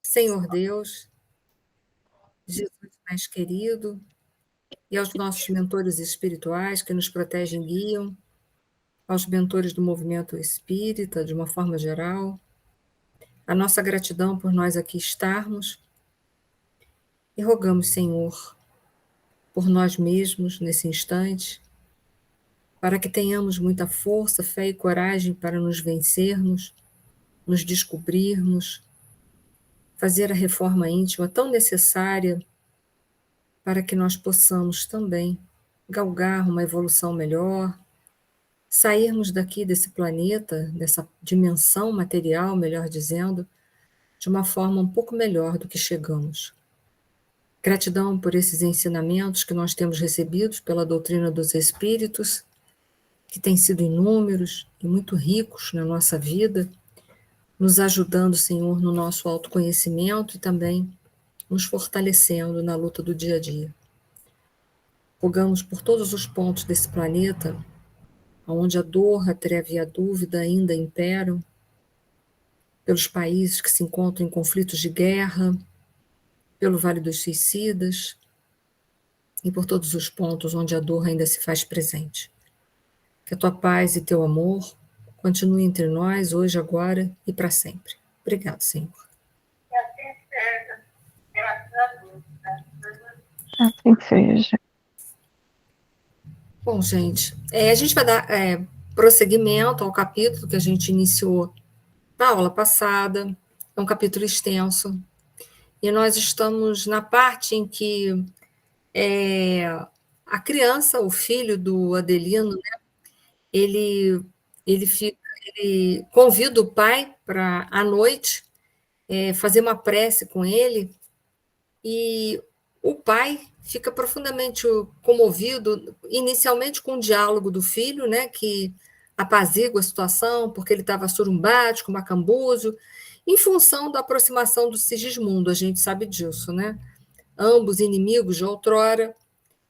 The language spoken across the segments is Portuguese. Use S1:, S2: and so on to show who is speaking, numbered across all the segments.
S1: Senhor Deus, Jesus mais querido, e aos nossos mentores espirituais que nos protegem e guiam, aos mentores do movimento espírita, de uma forma geral, a nossa gratidão por nós aqui estarmos, e rogamos, Senhor, por nós mesmos nesse instante, para que tenhamos muita força, fé e coragem para nos vencermos, nos descobrirmos, fazer a reforma íntima tão necessária para que nós possamos também galgar uma evolução melhor, sairmos daqui desse planeta, dessa dimensão material, melhor dizendo, de uma forma um pouco melhor do que chegamos. Gratidão por esses ensinamentos que nós temos recebidos pela doutrina dos Espíritos, que têm sido inúmeros e muito ricos na nossa vida, nos ajudando, Senhor, no nosso autoconhecimento e também nos fortalecendo na luta do dia a dia. Rogamos por todos os pontos desse planeta, onde a dor, a treva e a dúvida ainda imperam, pelos países que se encontram em conflitos de guerra, pelo Vale dos Suicidas e por todos os pontos onde a dor ainda se faz presente. Que a tua paz e teu amor continuem entre nós, hoje, agora e para sempre. Obrigado, Senhor.
S2: Que assim seja. Graças a Deus.
S3: Assim seja.
S1: Bom, gente, a gente vai dar prosseguimento ao capítulo que a gente iniciou na aula passada. É um capítulo extenso. E nós estamos na parte em que a criança, o filho do Adelino, né, ele convida o pai para, à noite, fazer uma prece com ele, e o pai fica profundamente comovido, inicialmente com o diálogo do filho, né, que apazigua a situação, porque ele estava surumbático, macambúzio, em função da aproximação do Sigismundo, a gente sabe disso, né? Ambos inimigos de outrora,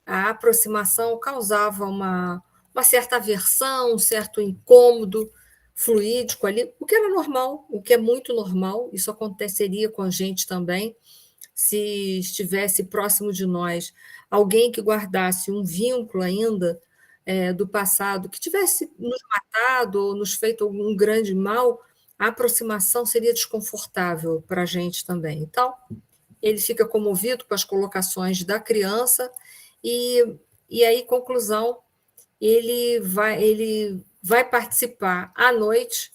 S1: a aproximação causava uma certa aversão, um certo incômodo fluídico ali, o que era normal, o que é muito normal, isso aconteceria com a gente também, se estivesse próximo de nós alguém que guardasse um vínculo ainda do passado, que tivesse nos matado ou nos feito algum grande mal, a aproximação seria desconfortável para a gente também. Então, ele fica comovido com as colocações da criança e aí, conclusão, ele vai participar à noite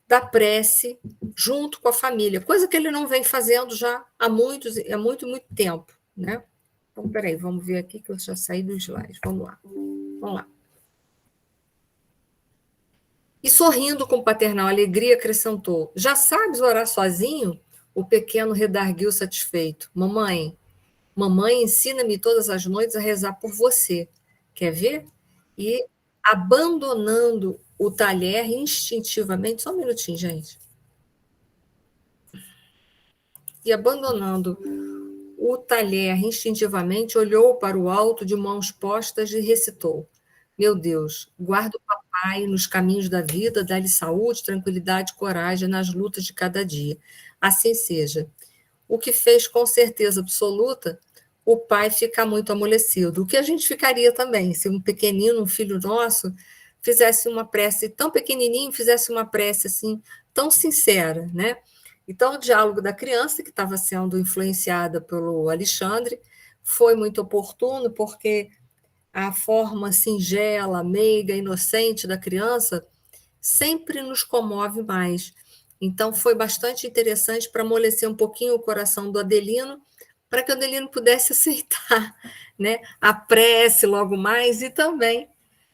S1: da prece junto com a família, coisa que ele não vem fazendo já há muito tempo, né? Então, peraí, vamos ver aqui que eu já saí do slide. Vamos lá. E sorrindo com paternal alegria, acrescentou: já sabes orar sozinho? O pequeno redarguiu satisfeito. Mamãe, ensina-me todas as noites a rezar por você. Quer ver? E abandonando o talher instintivamente, só um minutinho, gente. E abandonando o talher instintivamente, olhou para o alto de mãos postas e recitou: meu Deus, guarda o papai nos caminhos da vida, dá-lhe saúde, tranquilidade e coragem nas lutas de cada dia. Assim seja. O que fez com certeza absoluta o pai ficar muito amolecido. O que a gente ficaria também, se um pequenino, um filho nosso, fizesse uma prece tão pequenininho, fizesse uma prece assim, tão sincera, né? Então, o diálogo da criança, que estava sendo influenciada pelo Alexandre, foi muito oportuno, porque a forma singela, meiga, inocente da criança sempre nos comove mais. Então, foi bastante interessante para amolecer um pouquinho o coração do Adelino, para que o Adelino pudesse aceitar, né, a prece logo mais e também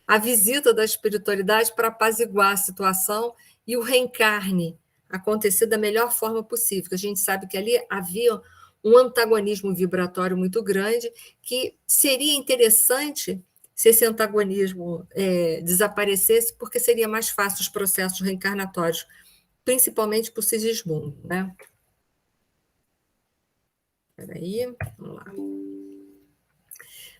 S1: a visita da espiritualidade para apaziguar a situação e o reencarne acontecer da melhor forma possível. A gente sabe que ali havia um antagonismo vibratório muito grande, que seria interessante se esse antagonismo desaparecesse, porque seria mais fácil os processos reencarnatórios, principalmente para o Sigismundo, né? Espera aí, vamos lá.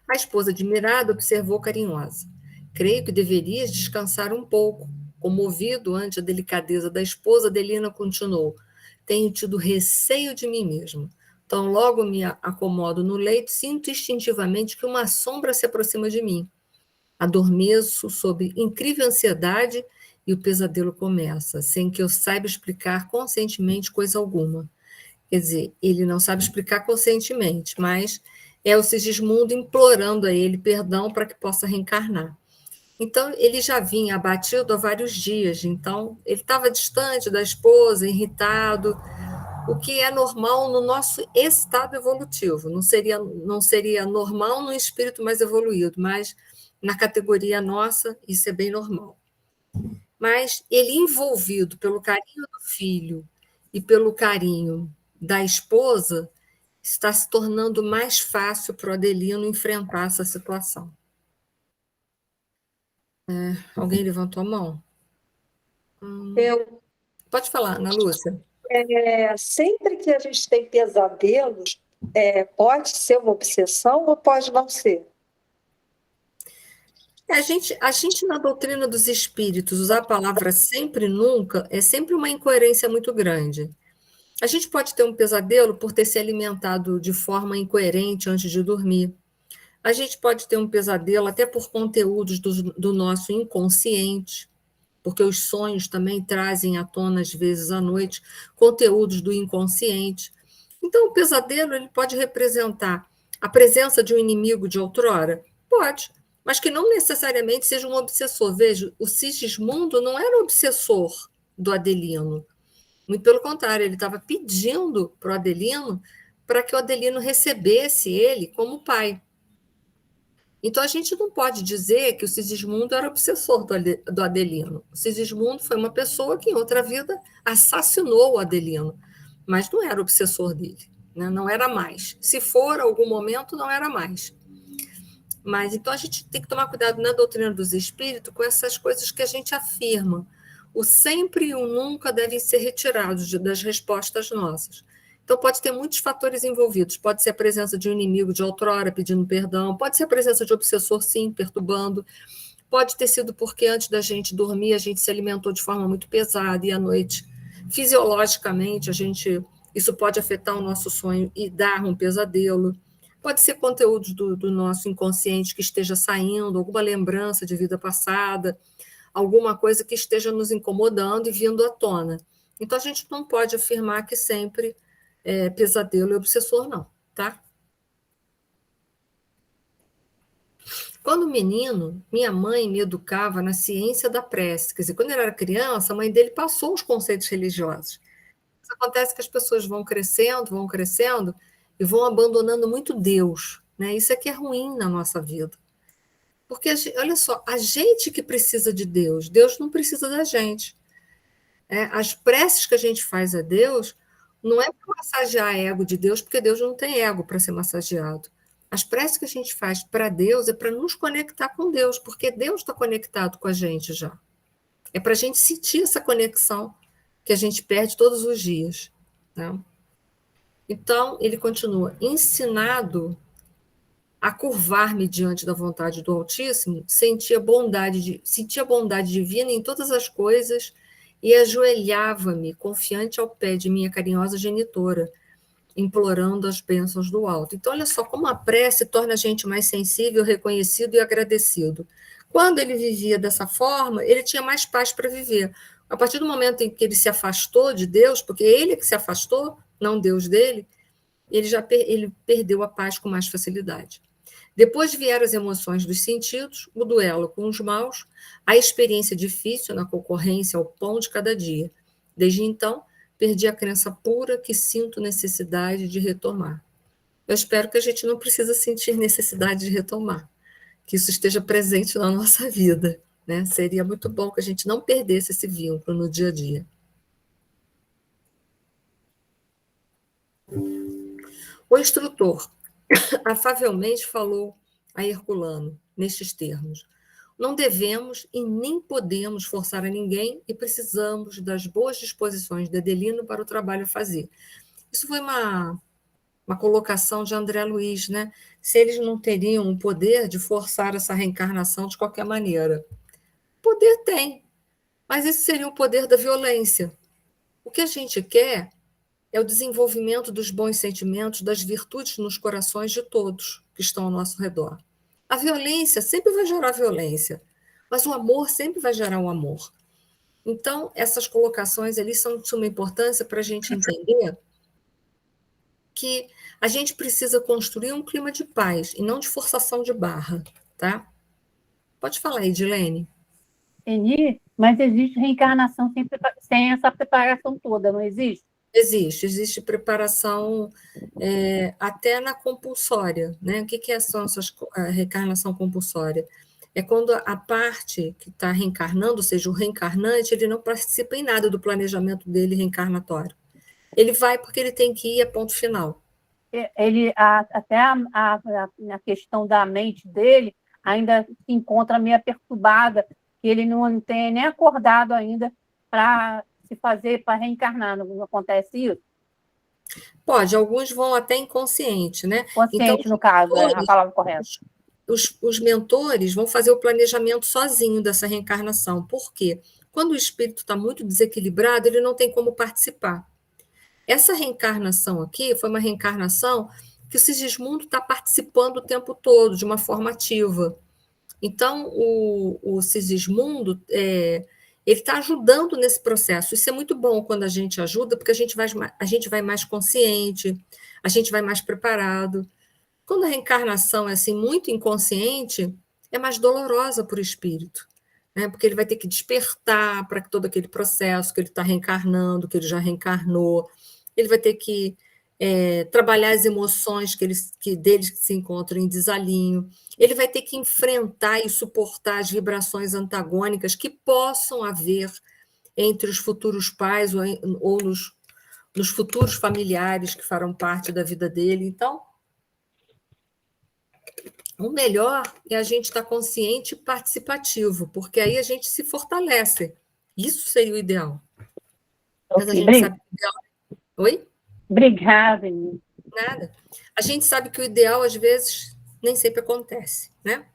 S1: A esposa, admirada, observou carinhosa. Creio que deverias descansar um pouco. Comovido ante a delicadeza da esposa, Adelina continuou. tenho tido receio de mim mesmo. Então, logo me acomodo no leito, sinto instintivamente que uma sombra se aproxima de mim. Adormeço sob incrível ansiedade e o pesadelo começa, sem que eu saiba explicar conscientemente coisa alguma. Quer dizer, ele não sabe explicar conscientemente, mas é o Sigismundo implorando a ele perdão para que possa reencarnar. Então, ele já vinha abatido há vários dias, então ele estava distante da esposa, irritado, o que é normal no nosso estado evolutivo. Não seria normal no espírito mais evoluído, mas na categoria nossa, isso é bem normal. Mas ele, envolvido pelo carinho do filho e pelo carinho da esposa, está se tornando mais fácil para o Adelino enfrentar essa situação. Alguém levantou a mão?
S4: Eu,
S1: Pode falar, Ana Lúcia.
S4: sempre que a gente tem pesadelos, pode ser uma obsessão ou pode não ser?
S1: A gente, na doutrina dos espíritos, usar a palavra sempre e nunca é sempre uma incoerência muito grande. A gente pode ter um pesadelo por ter se alimentado de forma incoerente antes de dormir. A gente pode ter um pesadelo até por conteúdos do nosso inconsciente, porque os sonhos também trazem à tona, às vezes à noite, conteúdos do inconsciente. Então, o pesadelo ele pode representar a presença de um inimigo de outrora? Pode, mas que não necessariamente seja um obsessor. Veja, o Sigismundo não era obsessor do Adelino. Muito pelo contrário, ele estava pedindo para o Adelino para que o Adelino recebesse ele como pai. Então, a gente não pode dizer que o Sigismundo era obsessor do Adelino. O Sigismundo foi uma pessoa que, em outra vida, assassinou o Adelino, mas não era obsessor dele, né? Não era mais. Se for algum momento, não era mais. Mas então a gente tem que tomar cuidado na doutrina dos espíritos com essas coisas que a gente afirma. O sempre e o nunca devem ser retirados das respostas nossas. Então, pode ter muitos fatores envolvidos. Pode ser a presença de um inimigo de outrora pedindo perdão, pode ser a presença de obsessor, sim, perturbando. Pode ter sido porque antes da gente dormir, a gente se alimentou de forma muito pesada e à noite, fisiologicamente, isso pode afetar o nosso sonho e dar um pesadelo. Pode ser conteúdos do nosso inconsciente que esteja saindo, alguma lembrança de vida passada, alguma coisa que esteja nos incomodando e vindo à tona. Então, a gente não pode afirmar que sempre pesadelo e obsessor, não, tá? Quando menino, minha mãe me educava na ciência da prece. Quer dizer, quando ele era criança, a mãe dele passou os conceitos religiosos. Isso acontece que as pessoas vão crescendo e vão abandonando muito Deus, né? Isso é que é ruim na nossa vida. Porque, olha só, a gente que precisa de Deus, Deus não precisa da gente. As preces que a gente faz a Deus não é para massagear ego de Deus, porque Deus não tem ego para ser massageado. As preces que a gente faz para Deus é para nos conectar com Deus, porque Deus está conectado com a gente já. É para a gente sentir essa conexão que a gente perde todos os dias, né? Então, ele continua, ensinado a curvar-me diante da vontade do Altíssimo, sentia bondade divina em todas as coisas e ajoelhava-me, confiante ao pé de minha carinhosa genitora, implorando as bênçãos do alto. Então, olha só como a prece torna a gente mais sensível, reconhecido e agradecido. Quando ele vivia dessa forma, ele tinha mais paz para viver. A partir do momento em que ele se afastou de Deus, porque ele que se afastou, não Deus dele, ele perdeu a paz com mais facilidade. Depois vieram as emoções dos sentidos, o duelo com os maus, a experiência difícil na concorrência ao pão de cada dia. Desde então, perdi a crença pura que sinto necessidade de retomar. Eu espero que a gente não precise sentir necessidade de retomar, que isso esteja presente na nossa vida, né? Seria muito bom que a gente não perdesse esse vínculo no dia a dia. O instrutor afavelmente falou a Herculano nestes termos: não devemos e nem podemos forçar a ninguém e precisamos das boas disposições de Adelino para o trabalho a fazer. Isso foi uma colocação de André Luiz, né? Se eles não teriam o poder de forçar essa reencarnação de qualquer maneira. Poder tem, mas esse seria o poder da violência. O que a gente quer é o desenvolvimento dos bons sentimentos, das virtudes nos corações de todos que estão ao nosso redor. A violência sempre vai gerar violência, mas o amor sempre vai gerar um amor. Então, essas colocações ali são de suma importância para a gente entender que a gente precisa construir um clima de paz e não de forçação de barra, tá? Pode falar, Edilene.
S5: Entendi, mas existe reencarnação sem essa preparação toda, não existe?
S1: Existe preparação até na compulsória, né? O que são a reencarnação compulsória? É quando a parte que está reencarnando, ou seja, o reencarnante, ele não participa em nada do planejamento dele reencarnatório. Ele vai porque ele tem que ir a ponto final.
S5: Até a questão da mente dele ainda se encontra meio perturbada, que ele não tem nem acordado ainda para se fazer, para reencarnar. Não acontece isso?
S1: Pode, alguns vão até inconsciente, né?
S5: Consciente, então, no caso, é a palavra correta.
S1: Os mentores vão fazer o planejamento sozinho dessa reencarnação. Por quê? Quando o espírito está muito desequilibrado, ele não tem como participar. Essa reencarnação aqui foi uma reencarnação que o Sigismundo está participando o tempo todo, de uma forma ativa. Então, o Sigismundo, ele está ajudando nesse processo. Isso é muito bom quando a gente ajuda, porque a gente vai mais consciente, a gente vai mais preparado. Quando a reencarnação é assim, muito inconsciente, é mais dolorosa para o espírito, né? Porque ele vai ter que despertar para todo aquele processo que ele está reencarnando, que ele já reencarnou. Ele vai ter que trabalhar as emoções deles que se encontram em desalinho. Ele vai ter que enfrentar e suportar as vibrações antagônicas que possam haver entre os futuros pais ou nos futuros familiares que farão parte da vida dele. Então, o melhor é a gente estar consciente e participativo, porque aí a gente se fortalece. Isso seria o ideal. Mas a gente sabe que o ideal... Oi?
S5: Obrigada.
S1: Nada. A gente sabe que o ideal, às vezes, nem sempre acontece, né?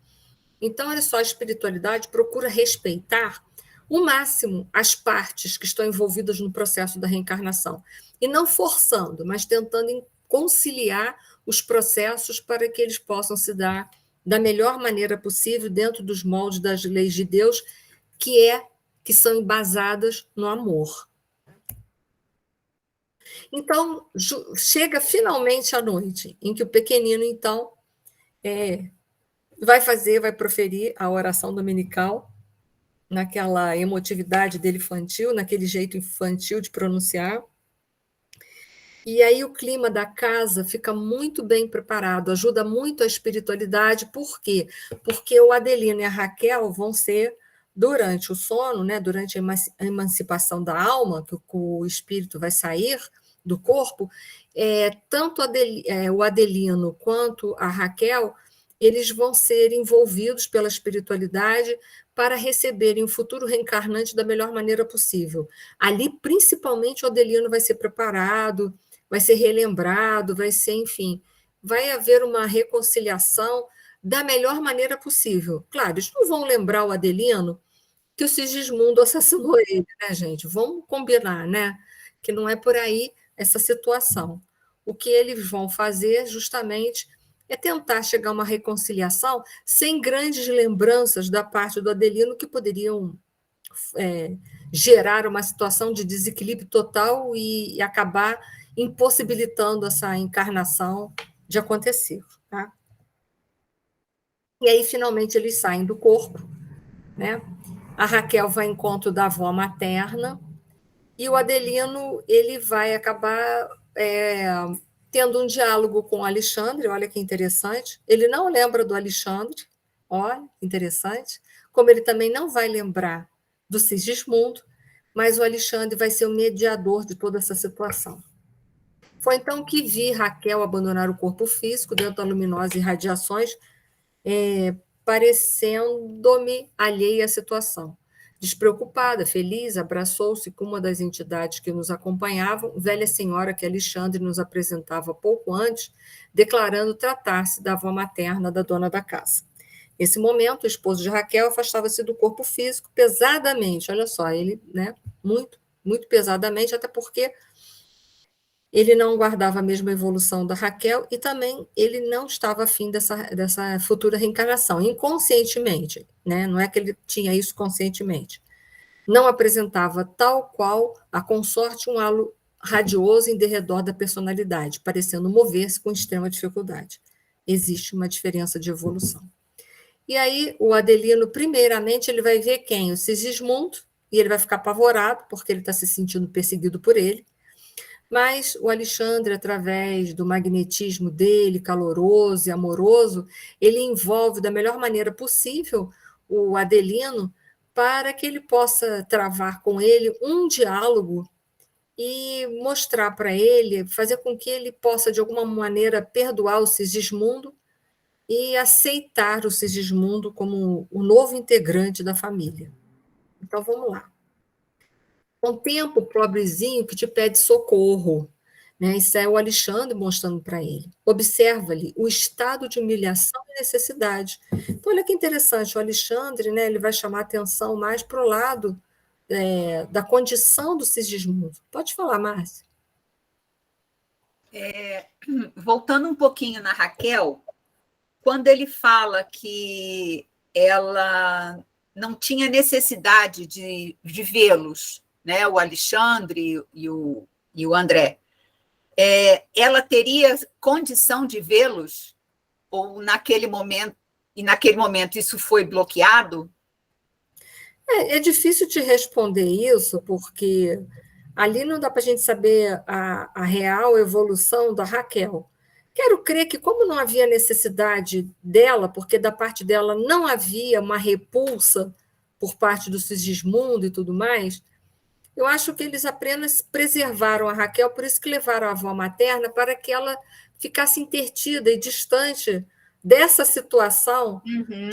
S1: Então, olha só, a espiritualidade procura respeitar o máximo as partes que estão envolvidas no processo da reencarnação. E não forçando, mas tentando conciliar os processos para que eles possam se dar da melhor maneira possível dentro dos moldes das leis de Deus, que são embasadas no amor. Então, chega finalmente a noite, em que o pequenino, então, vai proferir a oração dominical, naquela emotividade dele infantil, naquele jeito infantil de pronunciar. E aí o clima da casa fica muito bem preparado, ajuda muito a espiritualidade. Por quê? Porque o Adelino e a Raquel vão ser, durante o sono, né, durante a emancipação da alma, que o espírito vai sair do corpo, tanto o Adelino quanto a Raquel, eles vão ser envolvidos pela espiritualidade para receberem o futuro reencarnante da melhor maneira possível. Ali, principalmente, o Adelino vai ser preparado, vai ser relembrado, enfim, vai haver uma reconciliação da melhor maneira possível. Claro, eles não vão lembrar o Adelino que o Sigismundo assassinou ele, né, gente? Vamos combinar, né? Que não é por aí essa situação. O que eles vão fazer, justamente, é tentar chegar a uma reconciliação sem grandes lembranças da parte do Adelino que poderiam gerar uma situação de desequilíbrio total e acabar impossibilitando essa encarnação de acontecer. Tá? E aí, finalmente, eles saem do corpo, né? A Raquel vai ao encontro da avó materna e o Adelino ele vai acabar tendo um diálogo com o Alexandre, olha que interessante. Ele não lembra do Alexandre, olha, interessante. Como ele também não vai lembrar do Sigismundo, mas o Alexandre vai ser o mediador de toda essa situação. Foi então que vi Raquel abandonar o corpo físico dentro da luminosa irradiações, parecendo-me alheia à situação. Despreocupada, feliz, abraçou-se com uma das entidades que nos acompanhavam, velha senhora que Alexandre nos apresentava pouco antes, declarando tratar-se da avó materna da dona da casa. Nesse momento, o esposo de Raquel afastava-se do corpo físico pesadamente, olha só, ele, né, muito, muito pesadamente, até porque ele não guardava a mesma evolução da Raquel e também ele não estava afim dessa futura reencarnação, inconscientemente, né? Não é que ele tinha isso conscientemente. Não apresentava tal qual a consorte um halo radioso em derredor da personalidade, parecendo mover-se com extrema dificuldade. Existe uma diferença de evolução. E aí o Adelino, primeiramente, ele vai ver quem? O Sigismundo, e ele vai ficar apavorado, porque ele está se sentindo perseguido por ele. Mas o Alexandre, através do magnetismo dele, caloroso e amoroso, ele envolve da melhor maneira possível o Adelino para que ele possa travar com ele um diálogo e mostrar para ele, fazer com que ele possa, de alguma maneira, perdoar o Sigismundo e aceitar o Sigismundo como o novo integrante da família. Então, vamos lá. Contempla o pobrezinho que te pede socorro. Né? Isso é o Alexandre mostrando para ele. Observa-lhe o estado de humilhação e necessidade. Então, olha que interessante, o Alexandre, né, ele vai chamar a atenção mais para o lado da condição do Sigismundo. Pode falar, Márcia.
S6: Voltando um pouquinho na Raquel, quando ele fala que ela não tinha necessidade de vê-los, né, o Alexandre e o André, ela teria condição de vê-los? Ou naquele momento isso foi bloqueado?
S1: É difícil te responder isso, porque ali não dá para a gente saber a real evolução da Raquel. Quero crer que, como não havia necessidade dela, porque da parte dela não havia uma repulsa por parte do Sigismundo e tudo mais, eu acho que eles apenas preservaram a Raquel, por isso que levaram a avó materna, para que ela ficasse intertida e distante dessa situação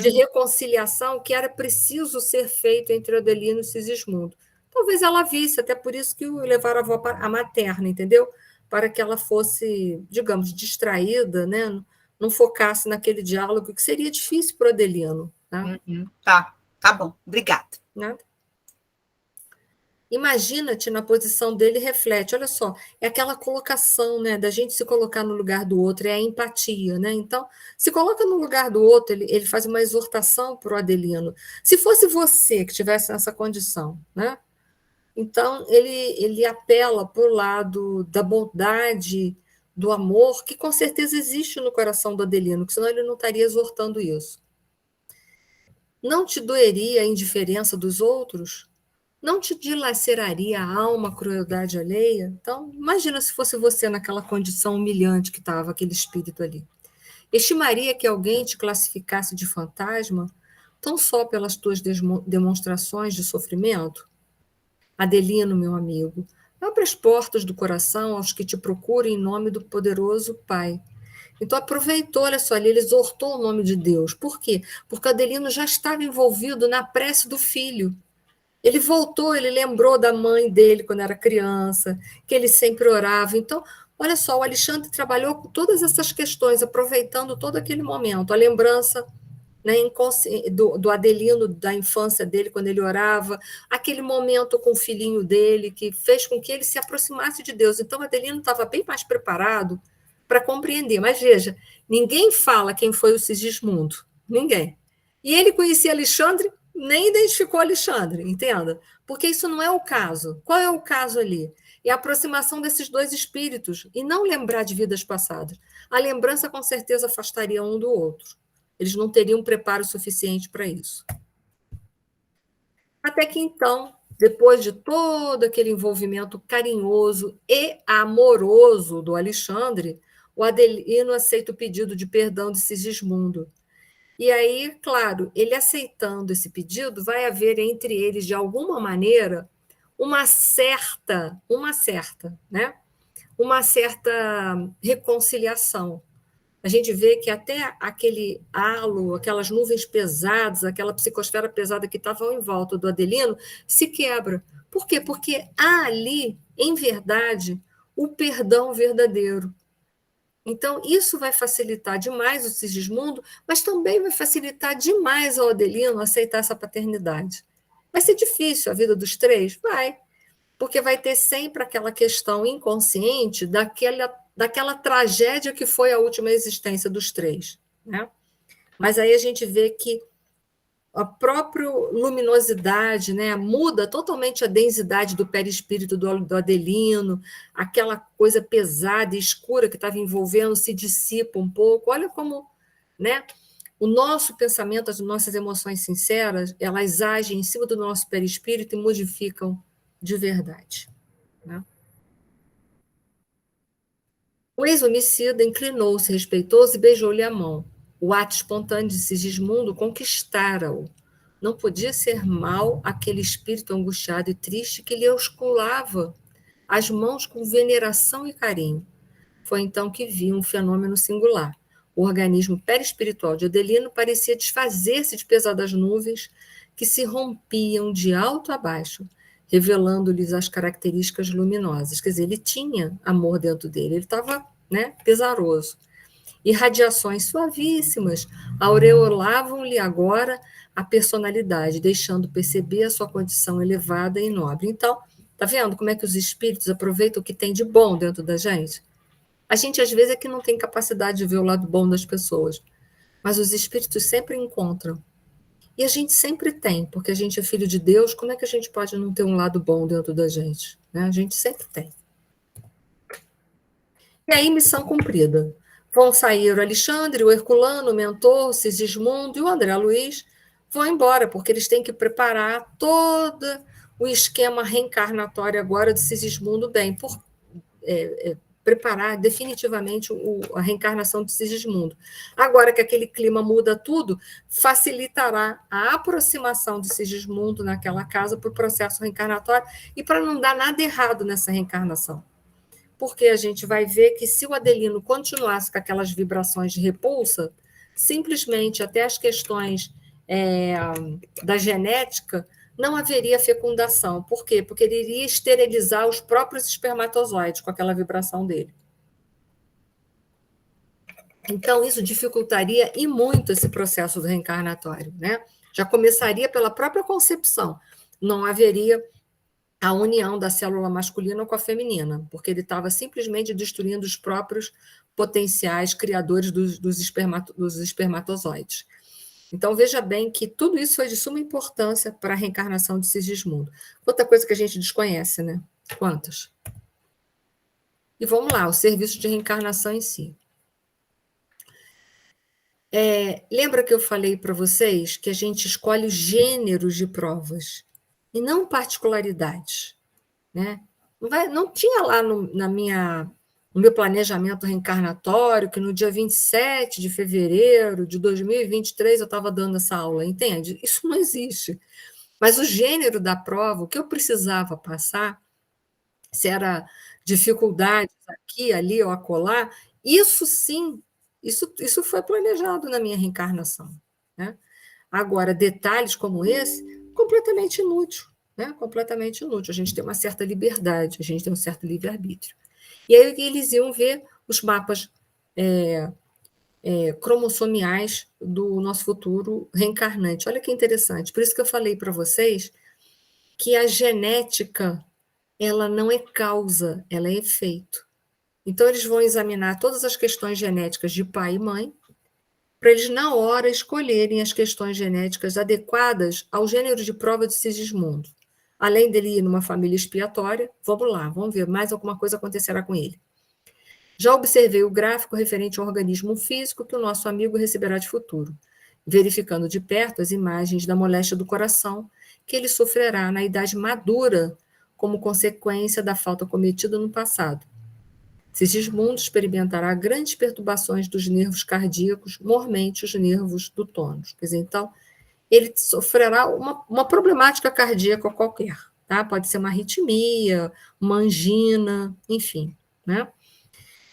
S1: de reconciliação que era preciso ser feito entre Adelino e Sigismundo. Talvez ela visse, até por isso que levaram a avó a materna, entendeu? Para que ela fosse, digamos, distraída, né? Não focasse naquele diálogo que seria difícil para o Adelino.
S6: Tá bom, obrigada.
S1: Nada. Imagina-te na posição dele e reflete. Olha só, é aquela colocação, né, da gente se colocar no lugar do outro, é a empatia, né? Então, se coloca no lugar do outro, ele faz uma exortação para o Adelino. Se fosse você que tivesse nessa condição, né? Então, ele apela para o lado da bondade, do amor, que com certeza existe no coração do Adelino, que senão ele não estaria exortando isso. Não te doeria a indiferença dos outros? Não te dilaceraria a alma a crueldade alheia? Então, imagina se fosse você naquela condição humilhante que estava aquele espírito ali. Estimaria que alguém te classificasse de fantasma tão só pelas tuas demonstrações de sofrimento? Adelino, meu amigo, abra as portas do coração aos que te procurem em nome do poderoso Pai. Então, aproveitou, olha só, ele exortou o nome de Deus. Por quê? Porque Adelino já estava envolvido na prece do filho. Ele voltou, ele lembrou da mãe dele quando era criança, que ele sempre orava. Então, olha só, o Alexandre trabalhou com todas essas questões, aproveitando todo aquele momento, a lembrança, né, do Adelino, da infância dele, quando ele orava, aquele momento com o filhinho dele, que fez com que ele se aproximasse de Deus. Então, o Adelino estava bem mais preparado para compreender. Mas veja, ninguém fala quem foi o Sigismundo, ninguém. E ele conhecia Alexandre, nem identificou Alexandre, entenda? Porque isso não é o caso. Qual é o caso ali? É a aproximação desses dois espíritos e não lembrar de vidas passadas. A lembrança, com certeza, afastaria um do outro. Eles não teriam preparo suficiente para isso. Até que, então, depois de todo aquele envolvimento carinhoso e amoroso do Alexandre, o Adelino aceita o pedido de perdão de Sigismundo. E aí, claro, ele aceitando esse pedido, vai haver entre eles, de alguma maneira, uma certa reconciliação. A gente vê que até aquele halo, aquelas nuvens pesadas, aquela psicosfera pesada que estava em volta do Adelino, se quebra. Por quê? Porque há ali, em verdade, o perdão verdadeiro. Então, isso vai facilitar demais o Sigismundo, mas também vai facilitar demais ao Adelino aceitar essa paternidade. Vai ser difícil a vida dos três? Vai. porque vai ter sempre aquela questão inconsciente daquela tragédia que foi a última existência dos três, né? Mas aí a gente vê que a própria luminosidade, né, muda totalmente a densidade do perispírito do Adelino, aquela coisa pesada e escura que estava envolvendo se dissipa um pouco. Olha como, né, o nosso pensamento, as nossas emoções sinceras, elas agem em cima do nosso perispírito e modificam de verdade, né? O ex-homicida inclinou-se respeitoso e beijou-lhe a mão. O ato espontâneo de Sigismundo conquistara-o. Não podia ser mal aquele espírito angustiado e triste que lhe auscultava as mãos com veneração e carinho. Foi então que viu um fenômeno singular. O organismo perispiritual de Adelino parecia desfazer-se de pesadas nuvens que se rompiam de alto a baixo, revelando-lhes as características luminosas. Quer dizer, ele tinha amor dentro dele, ele estava, né, pesaroso. E radiações suavíssimas aureolavam-lhe agora a personalidade, deixando perceber a sua condição elevada e nobre. Então, tá vendo como é que os espíritos aproveitam o que tem de bom dentro da gente? A gente, às vezes, é que não tem capacidade de ver o lado bom das pessoas, mas os espíritos sempre encontram. E a gente sempre tem, porque a gente é filho de Deus, como é que a gente pode não ter um lado bom dentro da gente, né? A gente sempre tem. E aí, missão cumprida. Vão sair o Alexandre, o Herculano, o Mentor, o Sigismundo e o André Luiz vão embora, porque eles têm que preparar todo o esquema reencarnatório agora de Sigismundo bem, preparar definitivamente a reencarnação de Sigismundo. Agora que aquele clima muda tudo, facilitará a aproximação de Sigismundo naquela casa para o processo reencarnatório e para não dar nada errado nessa reencarnação. Porque a gente vai ver que se o Adelino continuasse com aquelas vibrações de repulsa, simplesmente até as questões da genética, não haveria fecundação. Por quê? Porque ele iria esterilizar os próprios espermatozoides com aquela vibração dele. Então, isso dificultaria e muito esse processo do reencarnatório, né? Já começaria pela própria concepção. Não haveria a união da célula masculina com a feminina, porque ele estava simplesmente destruindo os próprios potenciais criadores dos espermatozoides. Então, veja bem que tudo isso foi de suma importância para a reencarnação de Sigismundo. Outra coisa que a gente desconhece, né? Quantas? E vamos lá, o serviço de reencarnação em si. Lembra que eu falei para vocês que a gente escolhe os gêneros de provas e não particularidades, né? Não tinha lá no meu planejamento reencarnatório que no dia 27 de fevereiro de 2023 eu estava dando essa aula, entende? Isso não existe. Mas o gênero da prova, o que eu precisava passar, se era dificuldades aqui, ali ou acolá, isso sim, isso foi planejado na minha reencarnação, né? Agora, detalhes como esse, completamente inútil, né? Completamente inútil. A gente tem uma certa liberdade, a gente tem um certo livre-arbítrio. E aí eles iam ver os mapas cromossomiais do nosso futuro reencarnante. Olha que interessante. Por isso que eu falei para vocês que a genética ela não é causa, ela é efeito. Então, eles vão examinar todas as questões genéticas de pai e mãe, para eles, na hora, escolherem as questões genéticas adequadas ao gênero de prova de Sigismundo. Além dele ir numa família expiatória, vamos lá, vamos ver, mais alguma coisa acontecerá com ele. Já observei o gráfico referente ao organismo físico que o nosso amigo receberá de futuro, verificando de perto as imagens da moléstia do coração que ele sofrerá na idade madura como consequência da falta cometida no passado. Sigismundo experimentará grandes perturbações dos nervos cardíacos, mormente os nervos do tônus. Quer dizer, então, ele sofrerá uma problemática cardíaca qualquer, tá? Pode ser uma arritmia, uma angina, enfim, né?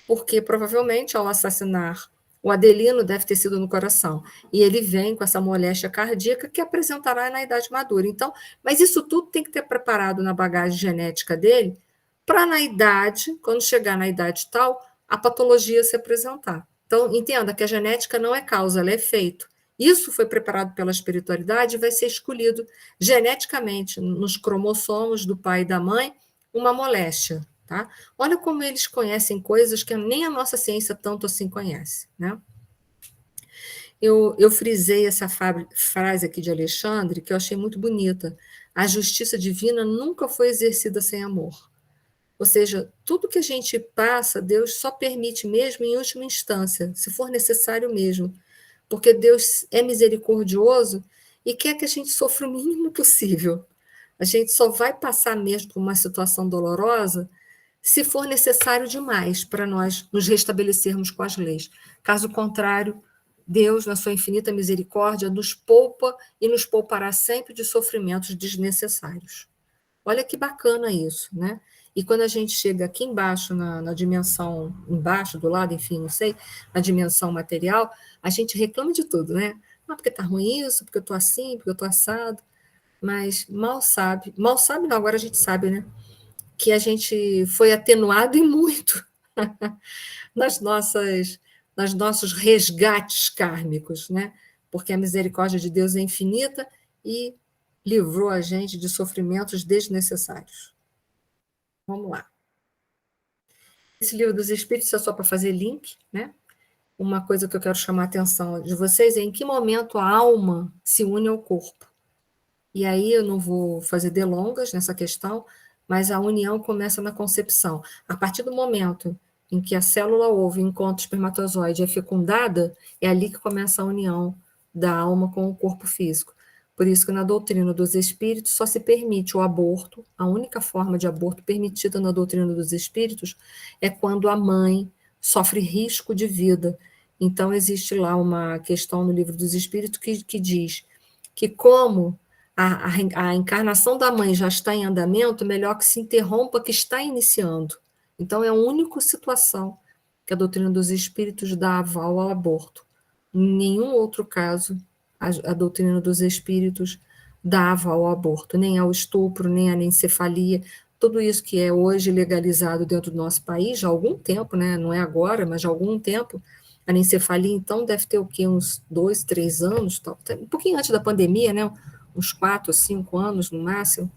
S1: Porque provavelmente ao assassinar o Adelino deve ter sido no coração, e ele vem com essa moléstia cardíaca que apresentará na idade madura. Então, mas isso tudo tem que ter preparado na bagagem genética dele, para na idade, quando chegar na idade tal, a patologia se apresentar. Então, entenda que a genética não é causa, ela é efeito. Isso foi preparado pela espiritualidade e vai ser escolhido geneticamente nos cromossomos do pai e da mãe uma moléstia, tá? Olha como eles conhecem coisas que nem a nossa ciência tanto assim conhece, né? Eu frisei essa frase aqui de Alexandre, que eu achei muito bonita. A justiça divina nunca foi exercida sem amor. Ou seja, tudo que a gente passa, Deus só permite mesmo em última instância, se for necessário mesmo. Porque Deus é misericordioso e quer que a gente sofra o mínimo possível. A gente só vai passar mesmo por uma situação dolorosa se for necessário demais para nós nos restabelecermos com as leis. Caso contrário, Deus, na sua infinita misericórdia, nos poupa e nos poupará sempre de sofrimentos desnecessários. Olha que bacana isso, né? E quando a gente chega aqui embaixo, na dimensão, embaixo, do lado, enfim, não sei, na dimensão material, a gente reclama de tudo, né? Ah, porque tá ruim isso, porque eu tô assim, porque eu tô assado. Mas mal sabe não, agora a gente sabe, né? Que a gente foi atenuado e muito nos nossos resgates kármicos, né? Porque a misericórdia de Deus é infinita e livrou a gente de sofrimentos desnecessários. Vamos lá. Esse livro dos Espíritos é só para fazer link, né? Uma coisa que eu quero chamar a atenção de vocês é em que momento a alma se une ao corpo. E aí eu não vou fazer delongas nessa questão, mas a união começa na concepção. A partir do momento em que a célula ovo encontra o espermatozoide e é fecundada, é ali que começa a união da alma com o corpo físico. Por isso que na doutrina dos espíritos só se permite o aborto, a única forma de aborto permitida na doutrina dos espíritos é quando a mãe sofre risco de vida. Então existe lá uma questão no livro dos espíritos que diz que como a encarnação da mãe já está em andamento, melhor que se interrompa que está iniciando. Então, é a única situação que a doutrina dos espíritos dá aval ao aborto. Em nenhum outro caso, a doutrina dos espíritos dá aval ao aborto, nem ao estupro, nem à anencefalia. Tudo isso que é hoje legalizado dentro do nosso país, já há algum tempo, né? Não é agora, mas já há algum tempo, a anencefalia, então, deve ter o quê? Uns 2, 3 anos, um pouquinho antes da pandemia, né? Uns 4, 5 anos, no máximo,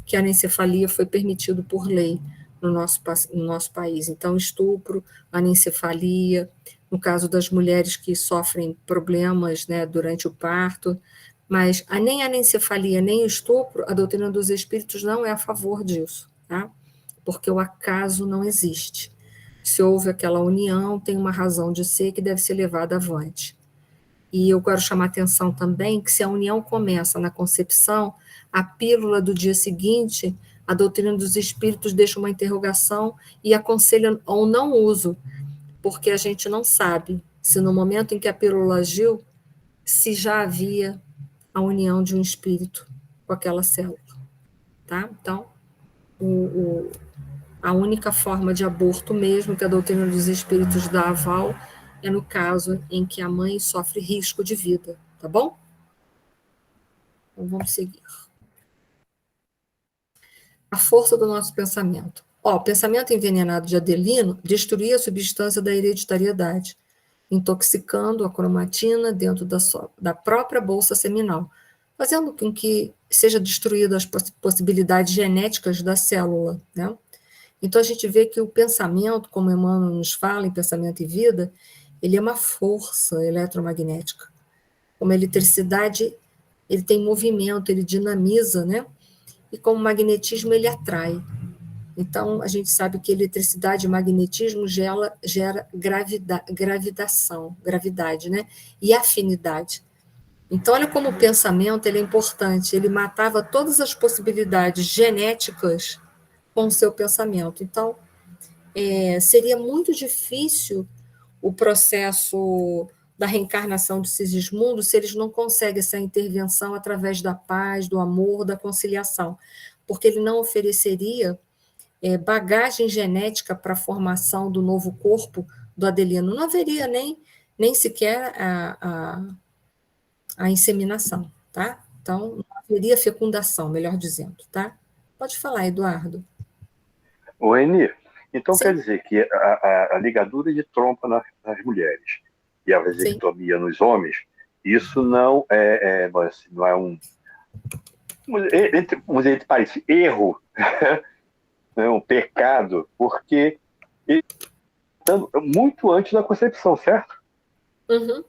S1: que a anencefalia foi permitido por lei no nosso país. Então, estupro, anencefalia, no caso das mulheres que sofrem problemas, né, durante o parto, mas nem a anencefalia, nem o estupro, a doutrina dos espíritos não é a favor disso, tá? Porque o acaso não existe. Se houve aquela união, tem uma razão de ser que deve ser levada avante. E eu quero chamar a atenção também que se a união começa na concepção, a pílula do dia seguinte, a doutrina dos espíritos deixa uma interrogação e aconselha ao não uso, porque a gente não sabe se no momento em que a pílula agiu, se já havia a união de um espírito com aquela célula, tá? Então, a única forma de aborto mesmo que a doutrina dos espíritos dá aval é no caso em que a mãe sofre risco de vida, tá bom? Então, vamos seguir. A força do nosso pensamento. O pensamento envenenado de Adelino destruía a substância da hereditariedade, intoxicando a cromatina dentro da própria bolsa seminal, fazendo com que seja destruída as possibilidades genéticas da célula, né? Então, a gente vê que o pensamento, como Emmanuel nos fala em Pensamento e Vida, ele é uma força eletromagnética. Como a eletricidade, ele tem movimento, ele dinamiza, né? E como magnetismo, ele atrai. Então, a gente sabe que eletricidade e magnetismo gera gravidade, né? E afinidade. Então, olha como o pensamento ele é importante. Ele matava todas as possibilidades genéticas com o seu pensamento. Então, seria muito difícil o processo da reencarnação de Sigismundo se eles não conseguem essa intervenção através da paz, do amor, da conciliação, porque ele não ofereceria bagagem genética para a formação do novo corpo do Adelino. Não haveria nem sequer a inseminação, tá? Então, não haveria fecundação, melhor dizendo, tá? Pode falar, Eduardo.
S7: O Eni, então
S1: Sim.
S7: quer dizer que a ligadura de trompa nas mulheres e a vasectomia nos homens, isso não não é um, vamos dizer, parece erro né, um pecado, porque ele está muito antes da concepção, certo?
S1: Uhum.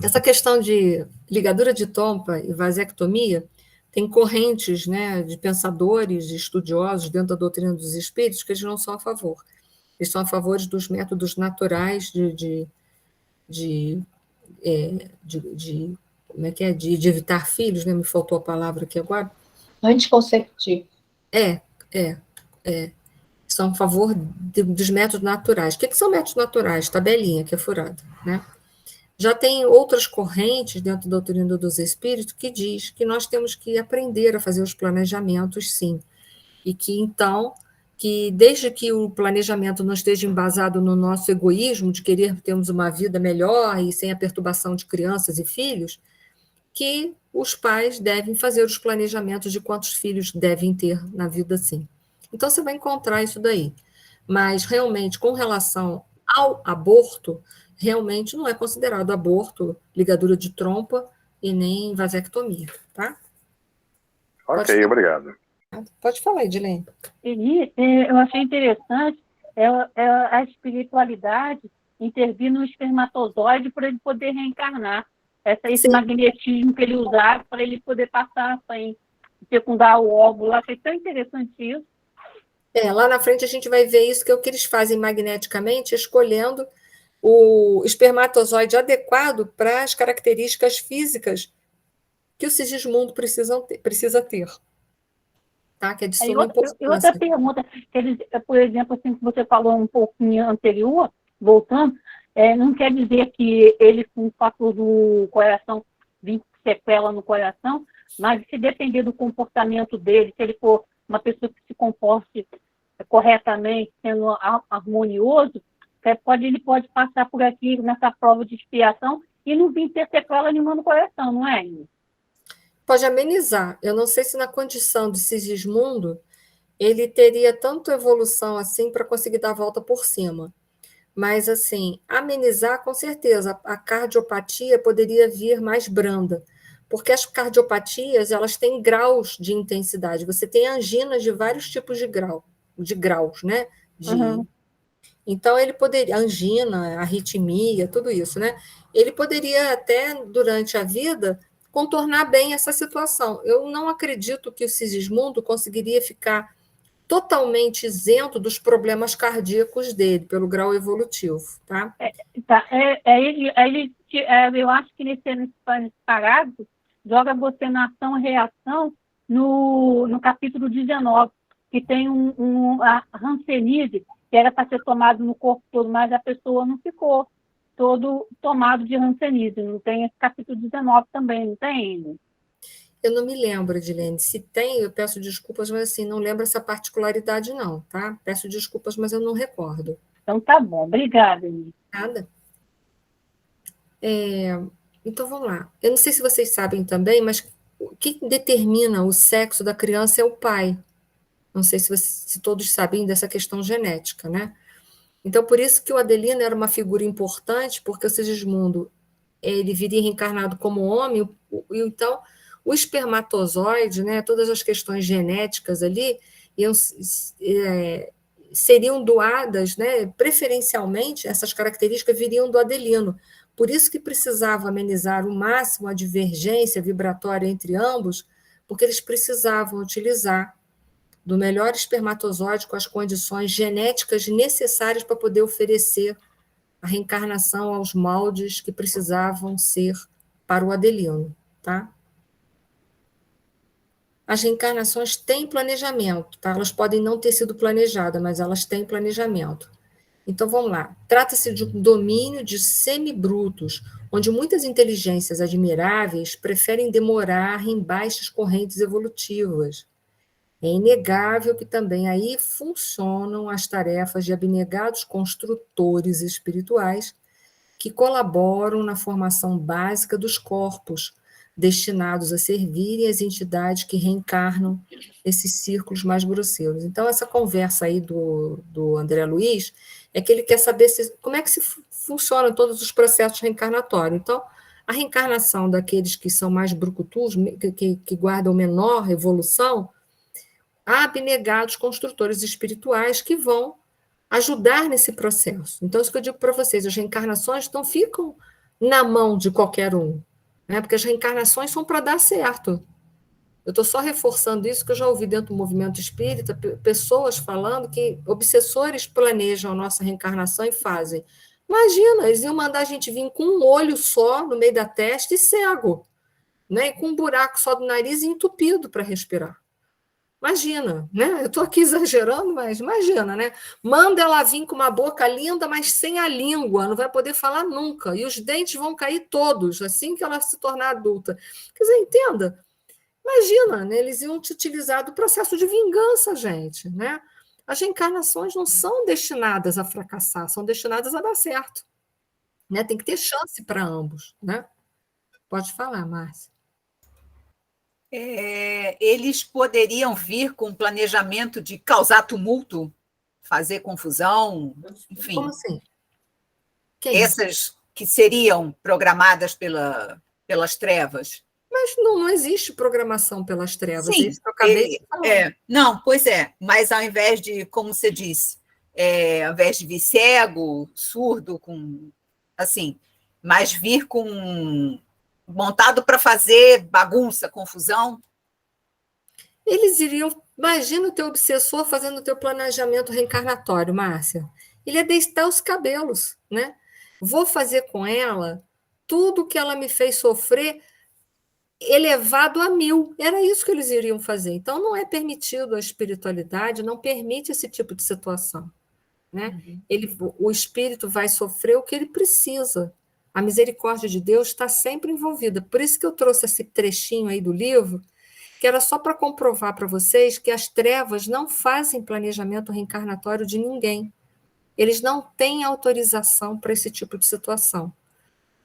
S1: Essa questão de ligadura de trompa e vasectomia tem correntes, né, de pensadores, de estudiosos dentro da doutrina dos espíritos que eles não são a favor. Eles são a favor dos métodos naturais de como é que é? De evitar filhos, né? Me faltou a palavra aqui agora.
S4: Anticonceptivo.
S1: É. São a favor dos métodos naturais. O que são métodos naturais? Tabelinha, que é furada, né? Já tem outras correntes dentro da doutrina dos espíritos que diz que nós temos que aprender a fazer os planejamentos, sim. E que, então, que desde que o planejamento não esteja embasado no nosso egoísmo de querer termos uma vida melhor e sem a perturbação de crianças e filhos, que os pais devem fazer os planejamentos de quantos filhos devem ter na vida, sim. Então, você vai encontrar isso daí. Mas, realmente, com relação ao aborto, realmente não é considerado aborto, ligadura de trompa e nem vasectomia, tá?
S7: Ok, obrigado.
S1: Pode falar, Edilene.
S5: E eu achei interessante a espiritualidade intervir no espermatozoide para ele poder reencarnar. Esse magnetismo que ele usava para ele poder passar sem fecundar o óvulo. Achei tão interessante isso.
S1: Lá na frente a gente vai ver isso, que é o que eles fazem magneticamente, escolhendo o espermatozoide adequado para as características físicas que o Sigismundo precisa ter. Tá? Que é de suma importância.
S5: E outra pergunta, por exemplo, assim que você falou um pouquinho anterior, voltando, não quer dizer que ele, com o fator do coração, vir sequela no coração, mas se depender do comportamento dele, se ele for uma pessoa que se comporte corretamente, sendo harmonioso, ele pode passar por aqui nessa prova de expiação e não vir ter sequela nenhuma no coração, não é, Inês?
S1: Pode amenizar. Eu não sei se na condição de Sigismundo ele teria tanta evolução assim para conseguir dar a volta por cima. Mas, assim, amenizar, com certeza, a cardiopatia poderia vir mais branda, porque as cardiopatias, elas têm graus de intensidade. Você tem anginas de vários tipos de graus, né? Então, ele poderia, angina, arritmia, tudo isso, né? Ele poderia até, durante a vida, contornar bem essa situação. Eu não acredito que o Sigismundo conseguiria ficar totalmente isento dos problemas cardíacos dele, pelo grau evolutivo, tá?
S5: Eu acho que nesse parágrafo joga você na ação e reação no capítulo 19, que tem a hanseníase, que era para ser tomado no corpo todo, mas a pessoa não ficou todo tomado de hanseníase. Não tem esse capítulo 19 também, não tem?
S1: Eu não me lembro, Edilene. Se tem, eu peço desculpas, mas assim, não lembro essa particularidade, não, tá? Peço desculpas, mas eu não recordo.
S5: Então tá bom, obrigada, Inês.
S1: Nada. Então vamos lá. Eu não sei se vocês sabem também, mas o que determina o sexo da criança é o pai. Não sei se todos sabem dessa questão genética, né? Então, por isso que o Adelino era uma figura importante, porque o Sigismundo, ele viria reencarnado como homem, e então o espermatozoide, né, todas as questões genéticas ali, seriam doadas, né, preferencialmente, essas características viriam do Adelino. Por isso que precisava amenizar o máximo a divergência vibratória entre ambos, porque eles precisavam utilizar do melhor espermatozoide com as condições genéticas necessárias para poder oferecer a reencarnação aos moldes que precisavam ser para o Adelino, tá? As reencarnações têm planejamento, tá? Elas podem não ter sido planejadas, mas elas têm planejamento. Então, vamos lá. Trata-se de um domínio de semibrutos, onde muitas inteligências admiráveis preferem demorar em baixas correntes evolutivas. É inegável que também aí funcionam as tarefas de abnegados construtores espirituais que colaboram na formação básica dos corpos, destinados a servirem as entidades que reencarnam esses círculos mais grosseiros. Então, essa conversa aí do André Luiz é que ele quer saber como é que funcionam todos os processos reencarnatórios. Então, a reencarnação daqueles que são mais brucutus, que guardam menor evolução, abnegados construtores espirituais que vão ajudar nesse processo. Então, isso que eu digo para vocês, as reencarnações não ficam na mão de qualquer um, né? Porque as reencarnações são para dar certo. Eu estou só reforçando isso, que eu já ouvi dentro do movimento espírita pessoas falando que obsessores planejam a nossa reencarnação e fazem. Imagina, eles iam mandar a gente vir com um olho só no meio da testa e cego, né? E com um buraco só do nariz e entupido para respirar. Imagina, né? Eu estou aqui exagerando, mas imagina, né? Manda ela vir com uma boca linda, mas sem a língua, não vai poder falar nunca. E os dentes vão cair todos, assim que ela se tornar adulta. Quer dizer, entenda. Imagina, né? Eles iam te utilizar do processo de vingança, gente, né? As reencarnações não são destinadas a fracassar, são destinadas a dar certo, né? Tem que ter chance para ambos, né? Pode falar, Márcia.
S6: Eles poderiam vir com planejamento de causar tumulto, fazer confusão, enfim.
S1: Como assim? Quem?
S6: Essas que seriam programadas pelas trevas.
S1: Mas não existe programação pelas trevas.
S6: Sim,
S1: é isso que eu acabei de falar.
S6: Não, pois é, mas ao invés de, como você disse, ao invés de vir cego, surdo, assim, mas vir montado para fazer bagunça, confusão.
S1: Eles iriam. Imagina o teu obsessor fazendo o teu planejamento reencarnatório, Márcia. Ele ia deitar os cabelos, né? Vou fazer com ela tudo que ela me fez sofrer elevado a 1000. Era isso que eles iriam fazer. Então, não é permitido, a espiritualidade não permite esse tipo de situação, né? O espírito vai sofrer o que ele precisa. A misericórdia de Deus está sempre envolvida. Por isso que eu trouxe esse trechinho aí do livro, que era só para comprovar para vocês que as trevas não fazem planejamento reencarnatório de ninguém. Eles não têm autorização para esse tipo de situação,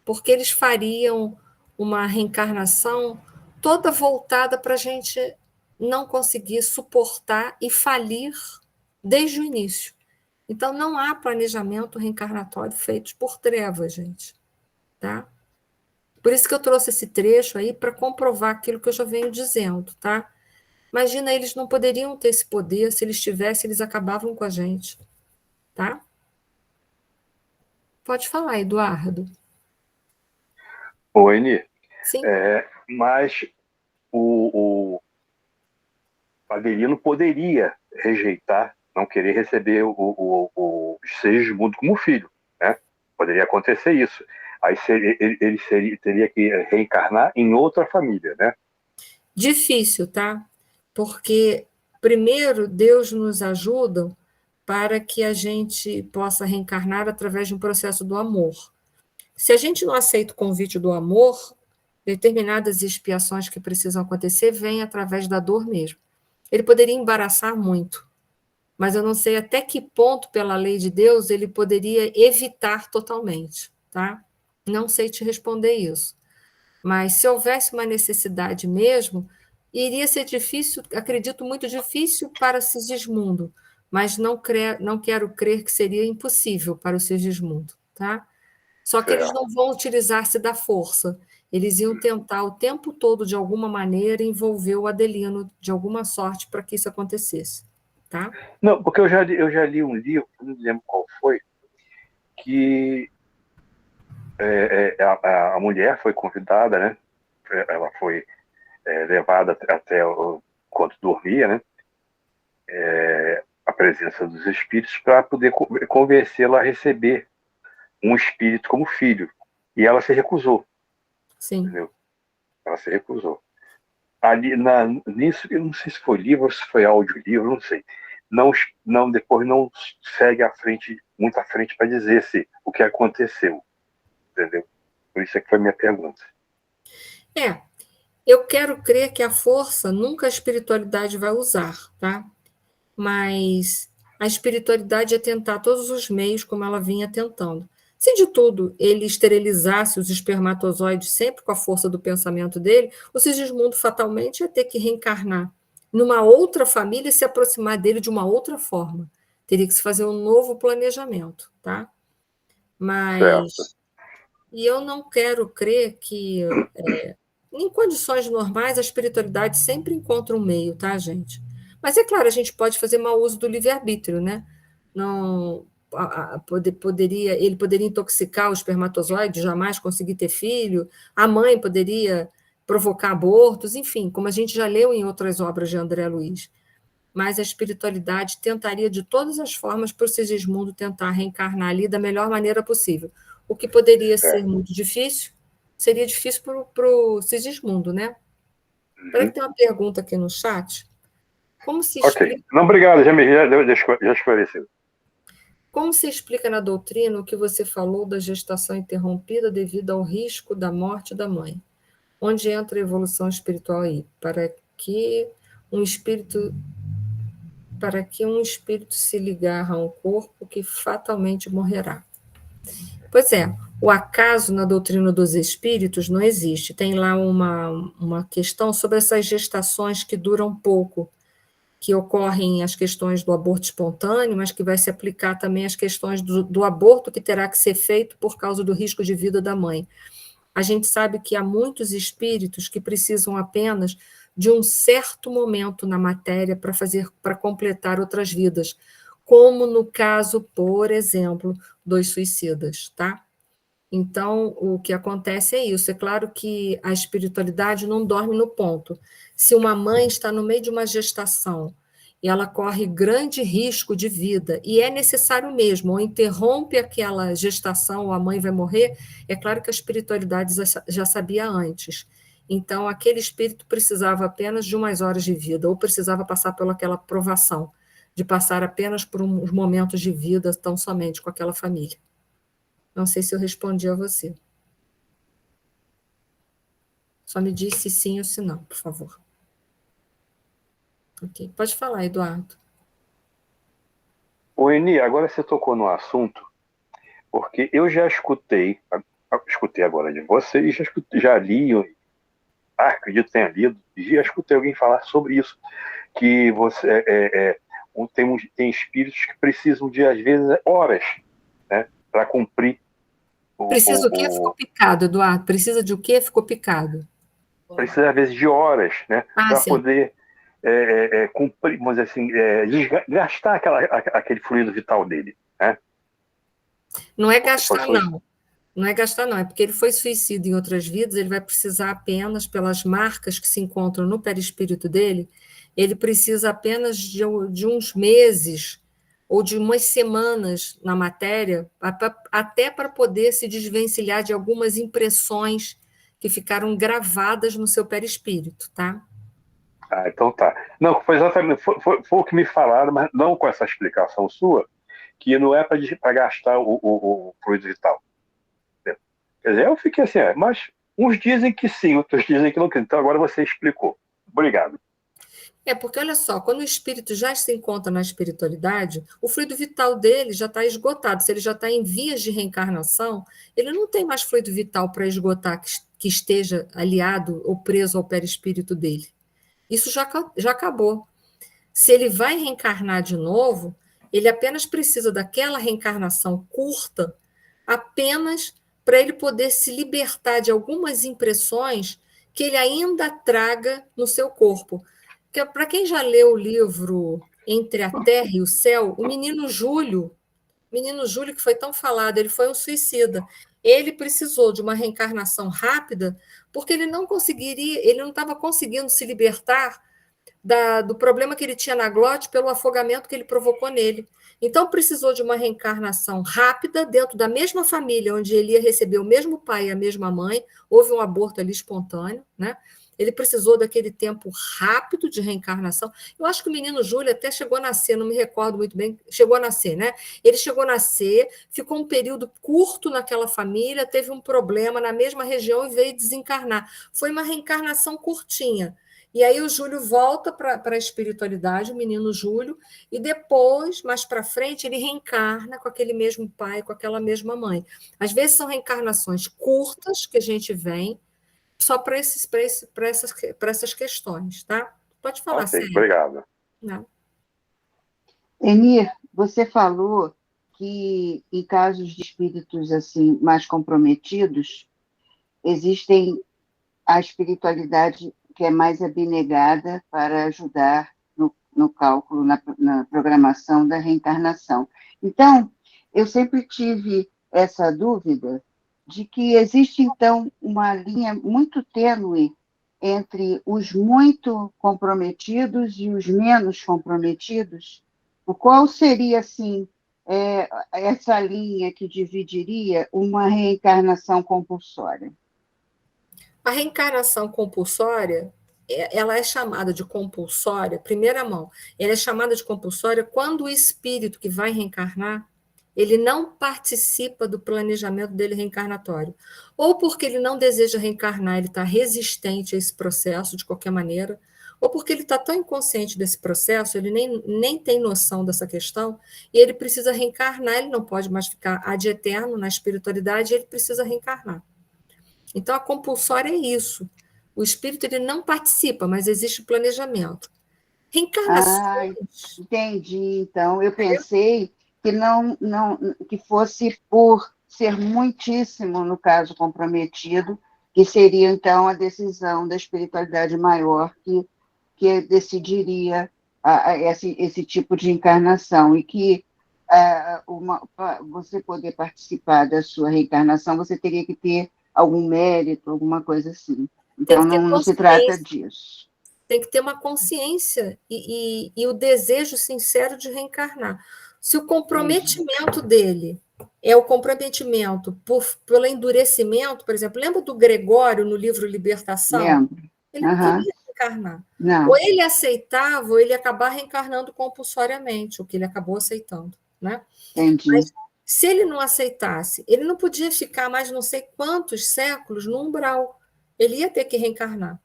S1: porque eles fariam uma reencarnação toda voltada para a gente não conseguir suportar e falir desde o início. Então, não há planejamento reencarnatório feito por trevas, gente. Tá? Por isso que eu trouxe esse trecho aí para comprovar aquilo que eu já venho dizendo, tá? Imagina, eles não poderiam ter esse poder, se eles tivessem, eles acabavam com a gente, tá? Pode falar, Eduardo.
S7: Oi, Eni.
S1: Sim.
S7: Mas o Adelino poderia rejeitar, não querer receber os seres do mundo como filho, né? Poderia acontecer isso. Aí ele teria que reencarnar em outra família, né?
S1: Difícil, tá? Porque, primeiro, Deus nos ajuda para que a gente possa reencarnar através de um processo do amor. Se a gente não aceita o convite do amor, determinadas expiações que precisam acontecer vêm através da dor mesmo. Ele poderia embaraçar muito, mas eu não sei até que ponto, pela lei de Deus, ele poderia evitar totalmente, tá? Não sei te responder isso. Mas se houvesse uma necessidade mesmo, iria ser difícil, acredito muito difícil para Sigismundo, mas não quero crer que seria impossível para o Sigismundo, tá? Só que eles não vão utilizar-se da força. Eles iam tentar o tempo todo, de alguma maneira, envolver o Adelino de alguma sorte para que isso acontecesse, tá?
S7: Não, porque eu já li um livro, não lembro qual foi, que a mulher foi convidada, né? Ela foi levada até quando dormia, né? A presença dos espíritos para poder convencê-la a receber um espírito como filho. E ela se recusou.
S1: Sim.
S7: Entendeu? Ela se recusou. Ali, nisso, eu não sei se foi livro ou se foi audiolivro, não sei. Depois não segue muito à frente para dizer o que aconteceu. Entendeu? Por isso é que foi a minha pergunta.
S1: Eu quero crer que a força nunca a espiritualidade vai usar, tá? Mas a espiritualidade é tentar todos os meios como ela vinha tentando. Se de tudo ele esterilizasse os espermatozoides sempre com a força do pensamento dele, o Sigismundo fatalmente ia ter que reencarnar numa outra família e se aproximar dele de uma outra forma. Teria que se fazer um novo planejamento, tá? Mas...
S7: Certo.
S1: E eu não quero crer que, em condições normais, a espiritualidade sempre encontra um meio, tá, gente? Mas é claro, a gente pode fazer mau uso do livre-arbítrio, né? Não, ele poderia intoxicar o espermatozoide, jamais conseguir ter filho, a mãe poderia provocar abortos, enfim, como a gente já leu em outras obras de André Luiz. Mas a espiritualidade tentaria de todas as formas para o Sigismundo tentar reencarnar ali da melhor maneira possível. O que poderia ser muito difícil, seria difícil para o Sigismundo, né? Espera que tem uma pergunta aqui no chat. Como se explica...
S7: Ok. Não, obrigado, já esclareceu.
S1: Como se explica na doutrina o que você falou da gestação interrompida devido ao risco da morte da mãe? Onde entra a evolução espiritual aí? Para que um espírito se ligar a um corpo que fatalmente morrerá. Pois é, o acaso na doutrina dos espíritos não existe. Tem lá uma questão sobre essas gestações que duram pouco, que ocorrem as questões do aborto espontâneo, mas que vai se aplicar também às questões do aborto que terá que ser feito por causa do risco de vida da mãe. A gente sabe que há muitos espíritos que precisam apenas de um certo momento na matéria para completar outras vidas, como no caso, por exemplo, dos suicidas, tá? Então, o que acontece é isso. É claro que a espiritualidade não dorme no ponto. Se uma mãe está no meio de uma gestação e ela corre grande risco de vida, e é necessário mesmo, ou interrompe aquela gestação, ou a mãe vai morrer, é claro que a espiritualidade já sabia antes. Então, aquele espírito precisava apenas de umas horas de vida, ou precisava passar pelaquela provação, de passar apenas por uns momentos de vida, tão somente com aquela família. Não sei se eu respondi a você. Só me diz se sim ou se não, por favor. Ok. Pode falar, Eduardo.
S7: Ô, Eni, agora você tocou no assunto, porque eu já escutei agora de você, e já li, acredito que tenha lido, e já escutei alguém falar sobre isso, que você tem espíritos que precisam de, às vezes, horas, né, para cumprir.
S1: Precisa o quê? Ficou picado, Eduardo. Precisa de o quê? Ficou picado.
S7: Precisa, às vezes, de horas, né, para poder cumprir, vamos dizer assim, gastar aquele fluido vital dele, né?
S1: Não é gastar, não. Não é gastar, não. É porque ele foi suicida em outras vidas, ele vai precisar apenas, pelas marcas que se encontram no perispírito dele, ele precisa apenas de uns meses ou de umas semanas na matéria, até para poder se desvencilhar de algumas impressões que ficaram gravadas no seu perispírito, tá?
S7: Ah, então tá. Não, foi exatamente, foi o que me falaram, mas não com essa explicação sua, que não é para gastar o fluido vital. Quer dizer, eu fiquei assim, mas uns dizem que sim, outros dizem que não. Então agora você explicou. Obrigado.
S1: Porque olha só, quando o espírito já se encontra na espiritualidade, o fluido vital dele já está esgotado. Se ele já está em vias de reencarnação, ele não tem mais fluido vital para esgotar que esteja aliado ou preso ao perispírito dele. Isso já acabou. Se ele vai reencarnar de novo, ele apenas precisa daquela reencarnação curta, apenas para ele poder se libertar de algumas impressões que ele ainda traga no seu corpo. Para quem já leu o livro Entre a Terra e o Céu, o menino Júlio que foi tão falado, ele foi um suicida. Ele precisou de uma reencarnação rápida, porque ele não estava conseguindo se libertar do problema que ele tinha na glote pelo afogamento que ele provocou nele. Então, precisou de uma reencarnação rápida dentro da mesma família, onde ele ia receber o mesmo pai e a mesma mãe, houve um aborto ali espontâneo, né? Ele precisou daquele tempo rápido de reencarnação. Eu acho que o menino Júlio até chegou a nascer, não me recordo muito bem, chegou a nascer, né? Ele chegou a nascer, ficou um período curto naquela família, teve um problema na mesma região e veio desencarnar. Foi uma reencarnação curtinha. E aí o Júlio volta para a espiritualidade, o menino Júlio, e depois, mais para frente, ele reencarna com aquele mesmo pai, com aquela mesma mãe. Às vezes são reencarnações curtas que a gente vem, só para essas questões, tá? Pode falar,
S7: Ok,
S1: Célia.
S7: obrigado.
S1: Não.
S8: Enir, você falou que em casos de espíritos assim mais comprometidos, existem a espiritualidade que é mais abnegada para ajudar no cálculo, na programação da reencarnação. Então, eu sempre tive essa dúvida de que existe, então, uma linha muito tênue entre os muito comprometidos e os menos comprometidos. Qual seria, assim, essa linha que dividiria uma reencarnação compulsória?
S1: A reencarnação compulsória, ela é chamada de compulsória, primeira mão, ela é chamada de compulsória quando o espírito que vai reencarnar, ele não participa do planejamento dele reencarnatório. Ou porque ele não deseja reencarnar, ele está resistente a esse processo de qualquer maneira, ou porque ele está tão inconsciente desse processo, ele nem tem noção dessa questão, e ele precisa reencarnar, ele não pode mais ficar ad eterno na espiritualidade, ele precisa reencarnar. Então, a compulsória é isso. O espírito ele não participa, mas existe o planejamento. Reencarnações.
S8: Entendi. Então, eu pensei que que fosse por ser muitíssimo, no caso, comprometido, que seria, então, a decisão da espiritualidade maior que decidiria esse tipo de encarnação, e que você poder participar da sua reencarnação, você teria que ter algum mérito, alguma coisa assim. Então, não se trata disso.
S1: Tem que ter uma consciência e o desejo sincero de reencarnar. Se o comprometimento dele é o comprometimento pelo endurecimento, por exemplo, lembra do Gregório no livro Libertação?
S8: Lembro.
S1: Ele não queria reencarnar.
S8: Não.
S1: Ou ele aceitava, ou ele ia acabar reencarnando compulsoriamente, o que ele acabou aceitando. Né?
S8: Entendi.
S1: Mas, se ele não aceitasse, ele não podia ficar mais não sei quantos séculos no umbral. Ele ia ter que reencarnar.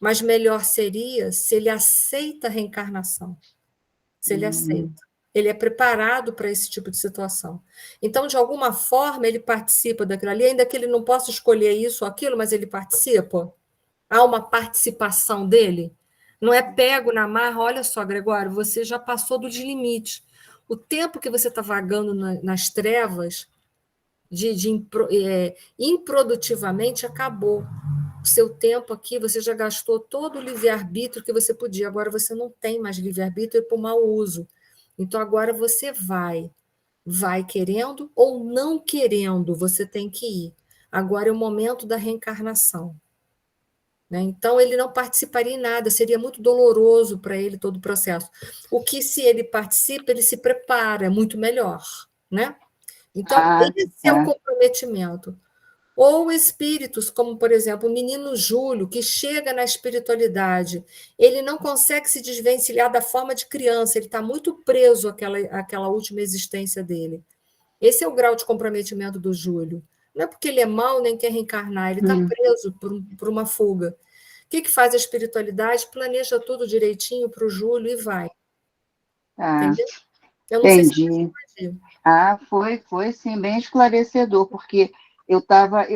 S1: Mas melhor seria se ele aceita a reencarnação. Se ele aceita. Ele é preparado para esse tipo de situação. Então, de alguma forma, ele participa daquilo ali, ainda que ele não possa escolher isso ou aquilo, mas ele participa. Há uma participação dele. Não é pego na marra, olha só, Gregório, você já passou dos limites. O tempo que você está vagando nas trevas, improdutivamente, acabou. O seu tempo aqui, você já gastou todo o livre-arbítrio que você podia, agora você não tem mais livre-arbítrio por mau uso. Então, agora você vai querendo ou não querendo, você tem que ir. Agora é o momento da reencarnação. Né? Então, ele não participaria em nada, seria muito doloroso para ele todo o processo. O que, se ele participa, ele se prepara, é muito melhor. Né? Então, esse é o comprometimento. Ou espíritos, como, por exemplo, o menino Júlio, que chega na espiritualidade, ele não consegue se desvencilhar da forma de criança, ele está muito preso àquela última existência dele. Esse é o grau de comprometimento do Júlio. Não é porque ele é mau nem quer reencarnar, ele está preso por uma fuga. O que faz a espiritualidade? Planeja tudo direitinho para o Júlio e vai. Entendeu? Eu não sei se
S8: foi sim, bem esclarecedor, porque eu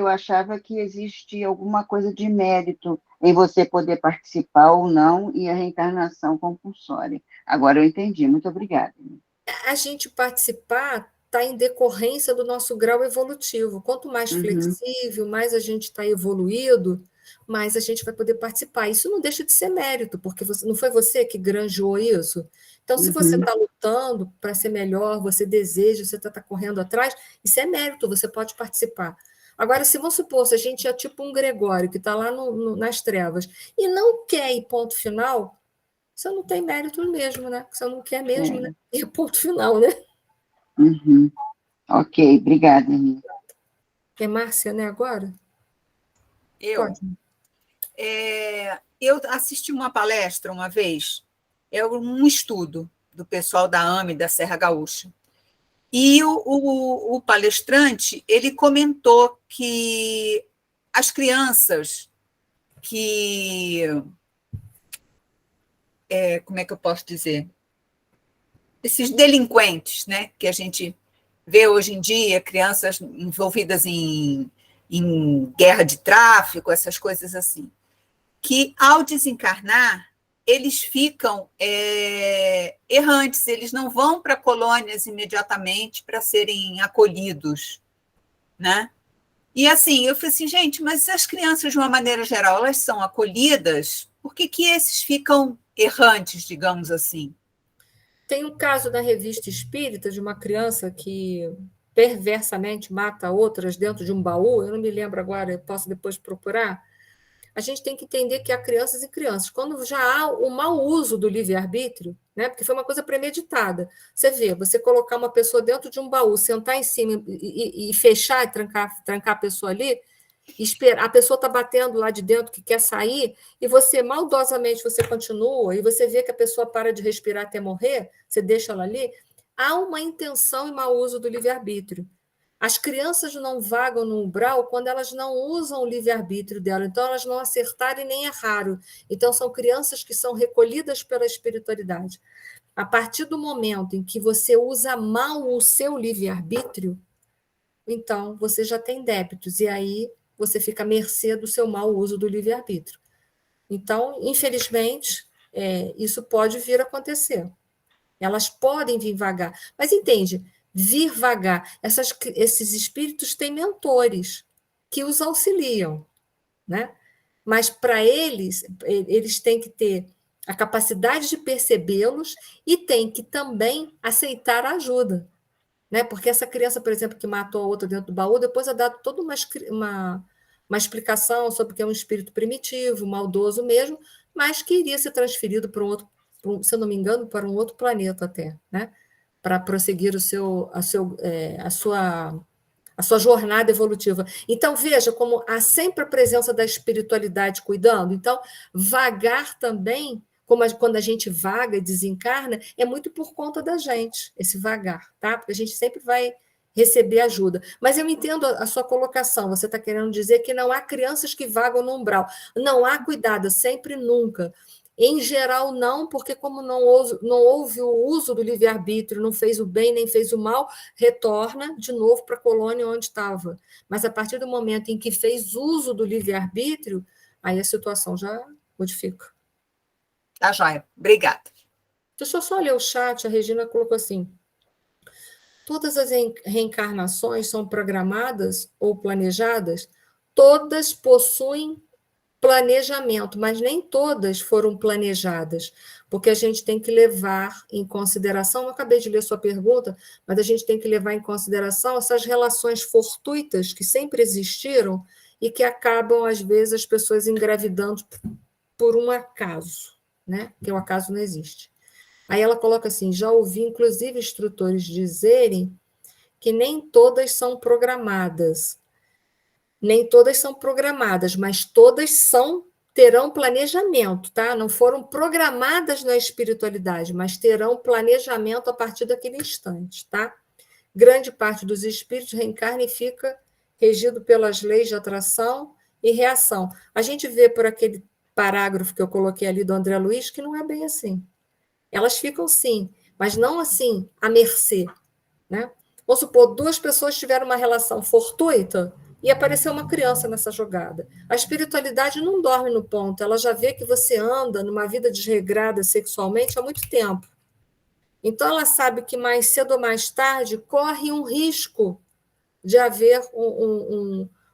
S8: achava que existia alguma coisa de mérito em você poder participar ou não e a reencarnação compulsória. Agora eu entendi, muito obrigada.
S1: A gente participar está em decorrência do nosso grau evolutivo. Quanto mais flexível, mais a gente está evoluído, mais a gente vai poder participar. Isso não deixa de ser mérito, porque não foi você que granjeou isso? Então, se você está lutando para ser melhor, você deseja, você está correndo atrás, isso é mérito, você pode participar. Agora, se vamos supor, se a gente é tipo um Gregório, que está lá nas trevas, e não quer ir ponto final, você não tem mérito mesmo, né? Você não quer mesmo, né? E ponto final, né?
S8: Ok, obrigada, Aninha.
S1: É Márcia, né, agora?
S6: Eu assisti uma palestra uma vez, um estudo do pessoal da AME, da Serra Gaúcha, e o palestrante, ele comentou que as crianças que... como é que eu posso dizer? Esses delinquentes, né, que a gente vê hoje em dia, crianças envolvidas em guerra de tráfico, essas coisas assim, que, ao desencarnar, eles ficam errantes, eles não vão para colônias imediatamente para serem acolhidos, né? E assim, eu falei assim, gente, mas as crianças, de uma maneira geral, elas são acolhidas Por que que esses ficam errantes, digamos assim?
S1: Tem um caso da Revista Espírita de uma criança que perversamente mata outras dentro de um baú, eu não me lembro agora, eu posso depois procurar. A gente tem que entender que há crianças e crianças. Quando já há o mau uso do livre-arbítrio, né? Porque foi uma coisa premeditada. Você vê, você colocar uma pessoa dentro de um baú, sentar em cima e fechar e trancar a pessoa ali, esperar, a pessoa está batendo lá de dentro que quer sair, e você, maldosamente, você continua, e você vê que a pessoa para de respirar até morrer, você deixa ela ali, há uma intenção e mau uso do livre-arbítrio. As crianças não vagam no umbral quando elas não usam o livre-arbítrio dela, então elas não acertaram e nem erraram. Então, são crianças que são recolhidas pela espiritualidade. A partir do momento em que você usa mal o seu livre-arbítrio, então você já tem débitos, e aí você fica à mercê do seu mau uso do livre-arbítrio. Então, infelizmente, isso pode vir a acontecer. Elas podem vir vagar. Mas entende, vir vagar. Esses espíritos têm mentores que os auxiliam, né? Mas para eles têm que ter a capacidade de percebê-los e têm que também aceitar a ajuda. Né? Porque essa criança, por exemplo, que matou a outra dentro do baú, depois é dado toda uma explicação sobre que é um espírito primitivo, maldoso mesmo, mas que iria ser transferido para um outro, se eu não me engano, para um outro planeta até, né? Para prosseguir a sua jornada evolutiva. Então, veja como há sempre a presença da espiritualidade cuidando. Então, vagar também, quando a gente vaga e desencarna, é muito por conta da gente, esse vagar, tá? Porque a gente sempre vai receber ajuda. Mas eu entendo a sua colocação, você está querendo dizer que não há crianças que vagam no umbral. Não há cuidado, sempre, nunca. Em geral, não, porque como não houve o uso do livre-arbítrio, não fez o bem nem fez o mal, retorna de novo para a colônia onde estava. Mas a partir do momento em que fez uso do livre-arbítrio, aí a situação já modifica.
S6: Tá, joia. Obrigada.
S1: Deixa eu só ler o chat, a Regina colocou assim: todas as reencarnações são programadas ou planejadas? Todas possuem planejamento, mas nem todas foram planejadas, porque a gente tem que levar em consideração, eu acabei de ler sua pergunta, mas a gente tem que levar em consideração essas relações fortuitas que sempre existiram e que acabam, às vezes, as pessoas engravidando por um acaso, né? Porque o acaso não existe. Aí ela coloca assim: já ouvi, inclusive, instrutores dizerem que nem todas são programadas. Nem todas são programadas, mas todas terão planejamento, tá? Não foram programadas na espiritualidade, mas terão planejamento a partir daquele instante, tá? Grande parte dos espíritos reencarna e fica regido pelas leis de atração e reação. A gente vê por aquele parágrafo que eu coloquei ali do André Luiz que não é bem assim. Elas ficam sim, mas não assim, à mercê, né? Vamos supor, duas pessoas tiveram uma relação fortuita e apareceu uma criança nessa jogada. A espiritualidade não dorme no ponto, ela já vê que você anda numa vida desregrada sexualmente há muito tempo. Então, ela sabe que mais cedo ou mais tarde corre um risco de haver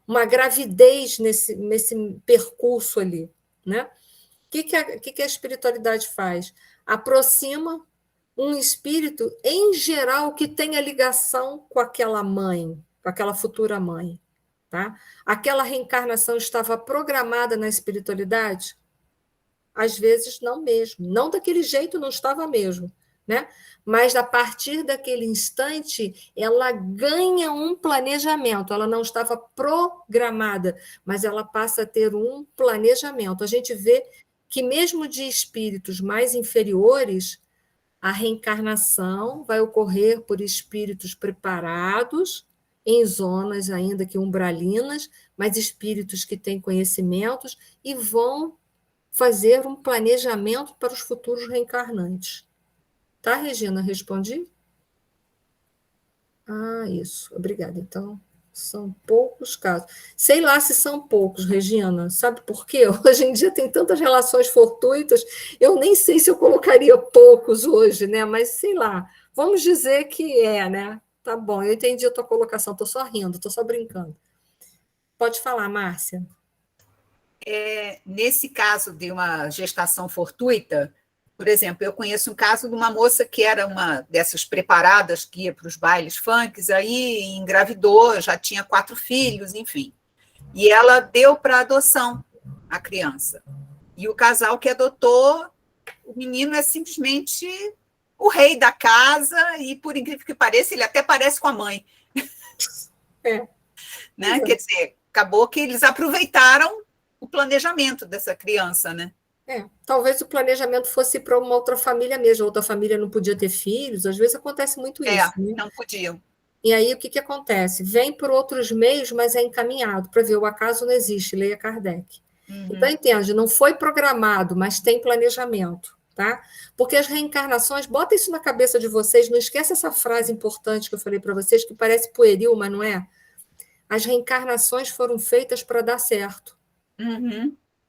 S1: uma gravidez nesse percurso ali. Né? O que a espiritualidade faz? Aproxima um espírito, em geral, que tenha ligação com aquela mãe, com aquela futura mãe. Tá? Aquela reencarnação estava programada na espiritualidade? Às vezes não mesmo. Não daquele jeito, não estava mesmo. Né? Mas, a partir daquele instante, ela ganha um planejamento. Ela não estava programada, mas ela passa a ter um planejamento. A gente vê que, mesmo de espíritos mais inferiores, a reencarnação vai ocorrer por espíritos preparados, em zonas ainda que umbralinas, mas espíritos que têm conhecimentos e vão fazer um planejamento para os futuros reencarnantes. Tá, Regina? Respondi? Isso. Obrigada. Então, são poucos casos. Sei lá se são poucos, Regina. Sabe por quê? Hoje em dia tem tantas relações fortuitas, eu nem sei se eu colocaria poucos hoje, né? Mas sei lá. Vamos dizer que né? Tá bom, eu entendi a tua colocação, estou só rindo, estou só brincando. Pode falar, Márcia.
S6: nesse caso de uma gestação fortuita, por exemplo, eu conheço um caso de uma moça que era uma dessas preparadas que ia para os bailes funks, aí engravidou, já tinha 4 filhos, enfim. E ela deu para adoção a criança. E o casal que adotou, o menino é simplesmente o rei da casa, e, por incrível que pareça, ele até parece com a mãe. Né? Quer dizer, acabou que eles aproveitaram o planejamento dessa criança, né?
S1: Talvez o planejamento fosse para uma outra família mesmo, outra família não podia ter filhos, às vezes acontece muito isso. Né?
S6: Não podiam.
S1: E aí o que acontece? Vem por outros meios, mas é encaminhado para ver, o acaso não existe, leia Kardec. Então, entende, não foi programado, mas tem planejamento, tá? Porque as reencarnações, bota isso na cabeça de vocês, não esquece essa frase importante que eu falei para vocês, que parece pueril, mas não é. As reencarnações foram feitas para dar certo.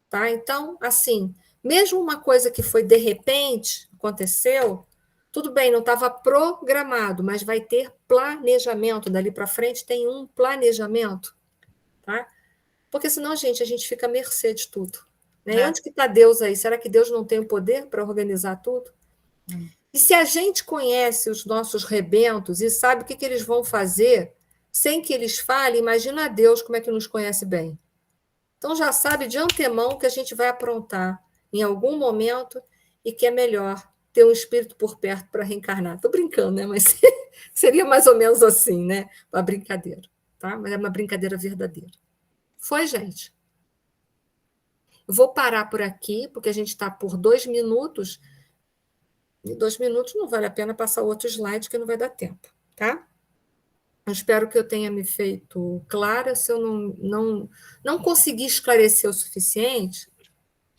S1: Tá? Então, assim, mesmo uma coisa que foi de repente, aconteceu, tudo bem, não estava programado, mas vai ter planejamento. Dali para frente tem um planejamento. Tá? Porque senão, gente, a gente fica à mercê de tudo. Né? E onde que está Deus aí? Será que Deus não tem o poder para organizar tudo? E se a gente conhece os nossos rebentos e sabe o que eles vão fazer, sem que eles falem, imagina Deus como é que nos conhece bem. Então já sabe de antemão que a gente vai aprontar em algum momento e que é melhor ter um espírito por perto para reencarnar. Estou brincando, né? Mas seria mais ou menos assim, né? Uma brincadeira, tá? Mas é uma brincadeira verdadeira. Foi, gente? Eu vou parar por aqui, porque a gente está por 2 minutos. E 2 minutos não vale a pena passar outro slide, que não vai dar tempo, tá? Eu espero que eu tenha me feito clara. Se eu não conseguir esclarecer o suficiente,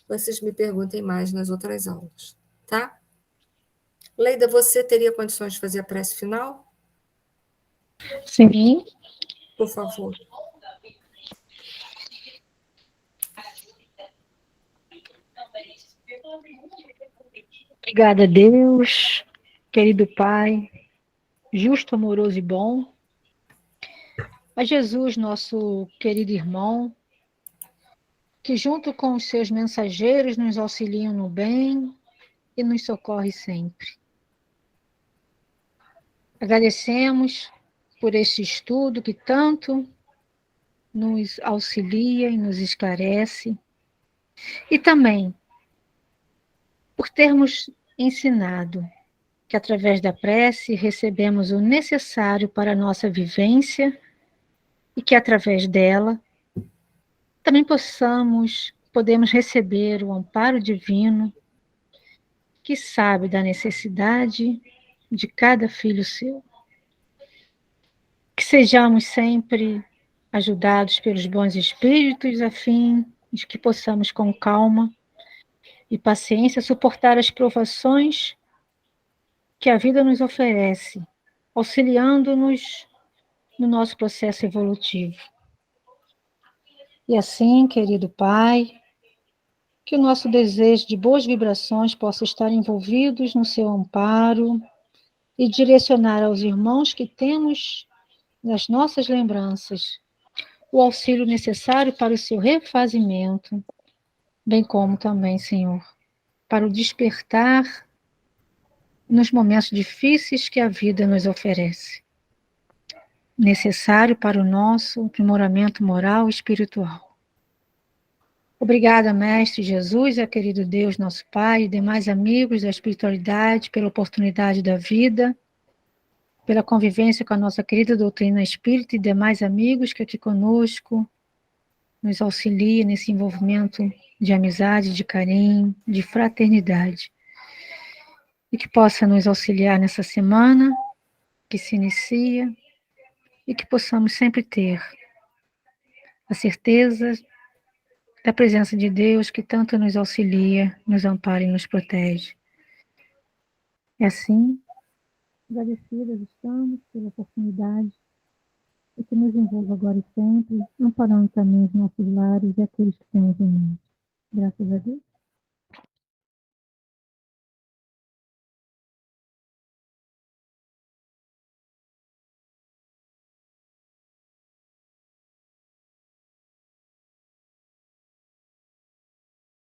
S1: vocês me perguntem mais nas outras aulas, tá? Leida, você teria condições de fazer a prece final?
S3: Sim.
S1: Por favor.
S3: Obrigada a Deus, querido Pai, justo, amoroso e bom. A Jesus, nosso querido irmão, que junto com os seus mensageiros nos auxiliam no bem e nos socorre sempre. Agradecemos por este estudo que tanto nos auxilia e nos esclarece, e também por termos ensinado que através da prece recebemos o necessário para a nossa vivência e que através dela também podemos receber o amparo divino que sabe da necessidade de cada filho seu. Que sejamos sempre ajudados pelos bons espíritos, a fim de que possamos com calma e paciência suportar as provações que a vida nos oferece, auxiliando-nos no nosso processo evolutivo. E assim, querido Pai, que o nosso desejo de boas vibrações possa estar envolvidos no seu amparo e direcionar aos irmãos que temos nas nossas lembranças o auxílio necessário para o seu refazimento, bem como também, Senhor, para o despertar nos momentos difíceis que a vida nos oferece, necessário para o nosso aprimoramento moral e espiritual. Obrigada, Mestre Jesus, e querido Deus, nosso Pai, e demais amigos da espiritualidade, pela oportunidade da vida, pela convivência com a nossa querida doutrina espírita e demais amigos que aqui conosco nos auxilia nesse envolvimento de amizade, de carinho, de fraternidade. E que possa nos auxiliar nessa semana que se inicia e que possamos sempre ter a certeza da presença de Deus que tanto nos auxilia, nos ampara e nos protege. É assim, agradecidas estamos pela oportunidade e que nos envolva agora e sempre, amparando também os nossos lares e aqueles que temos em mente. Graças a Deus.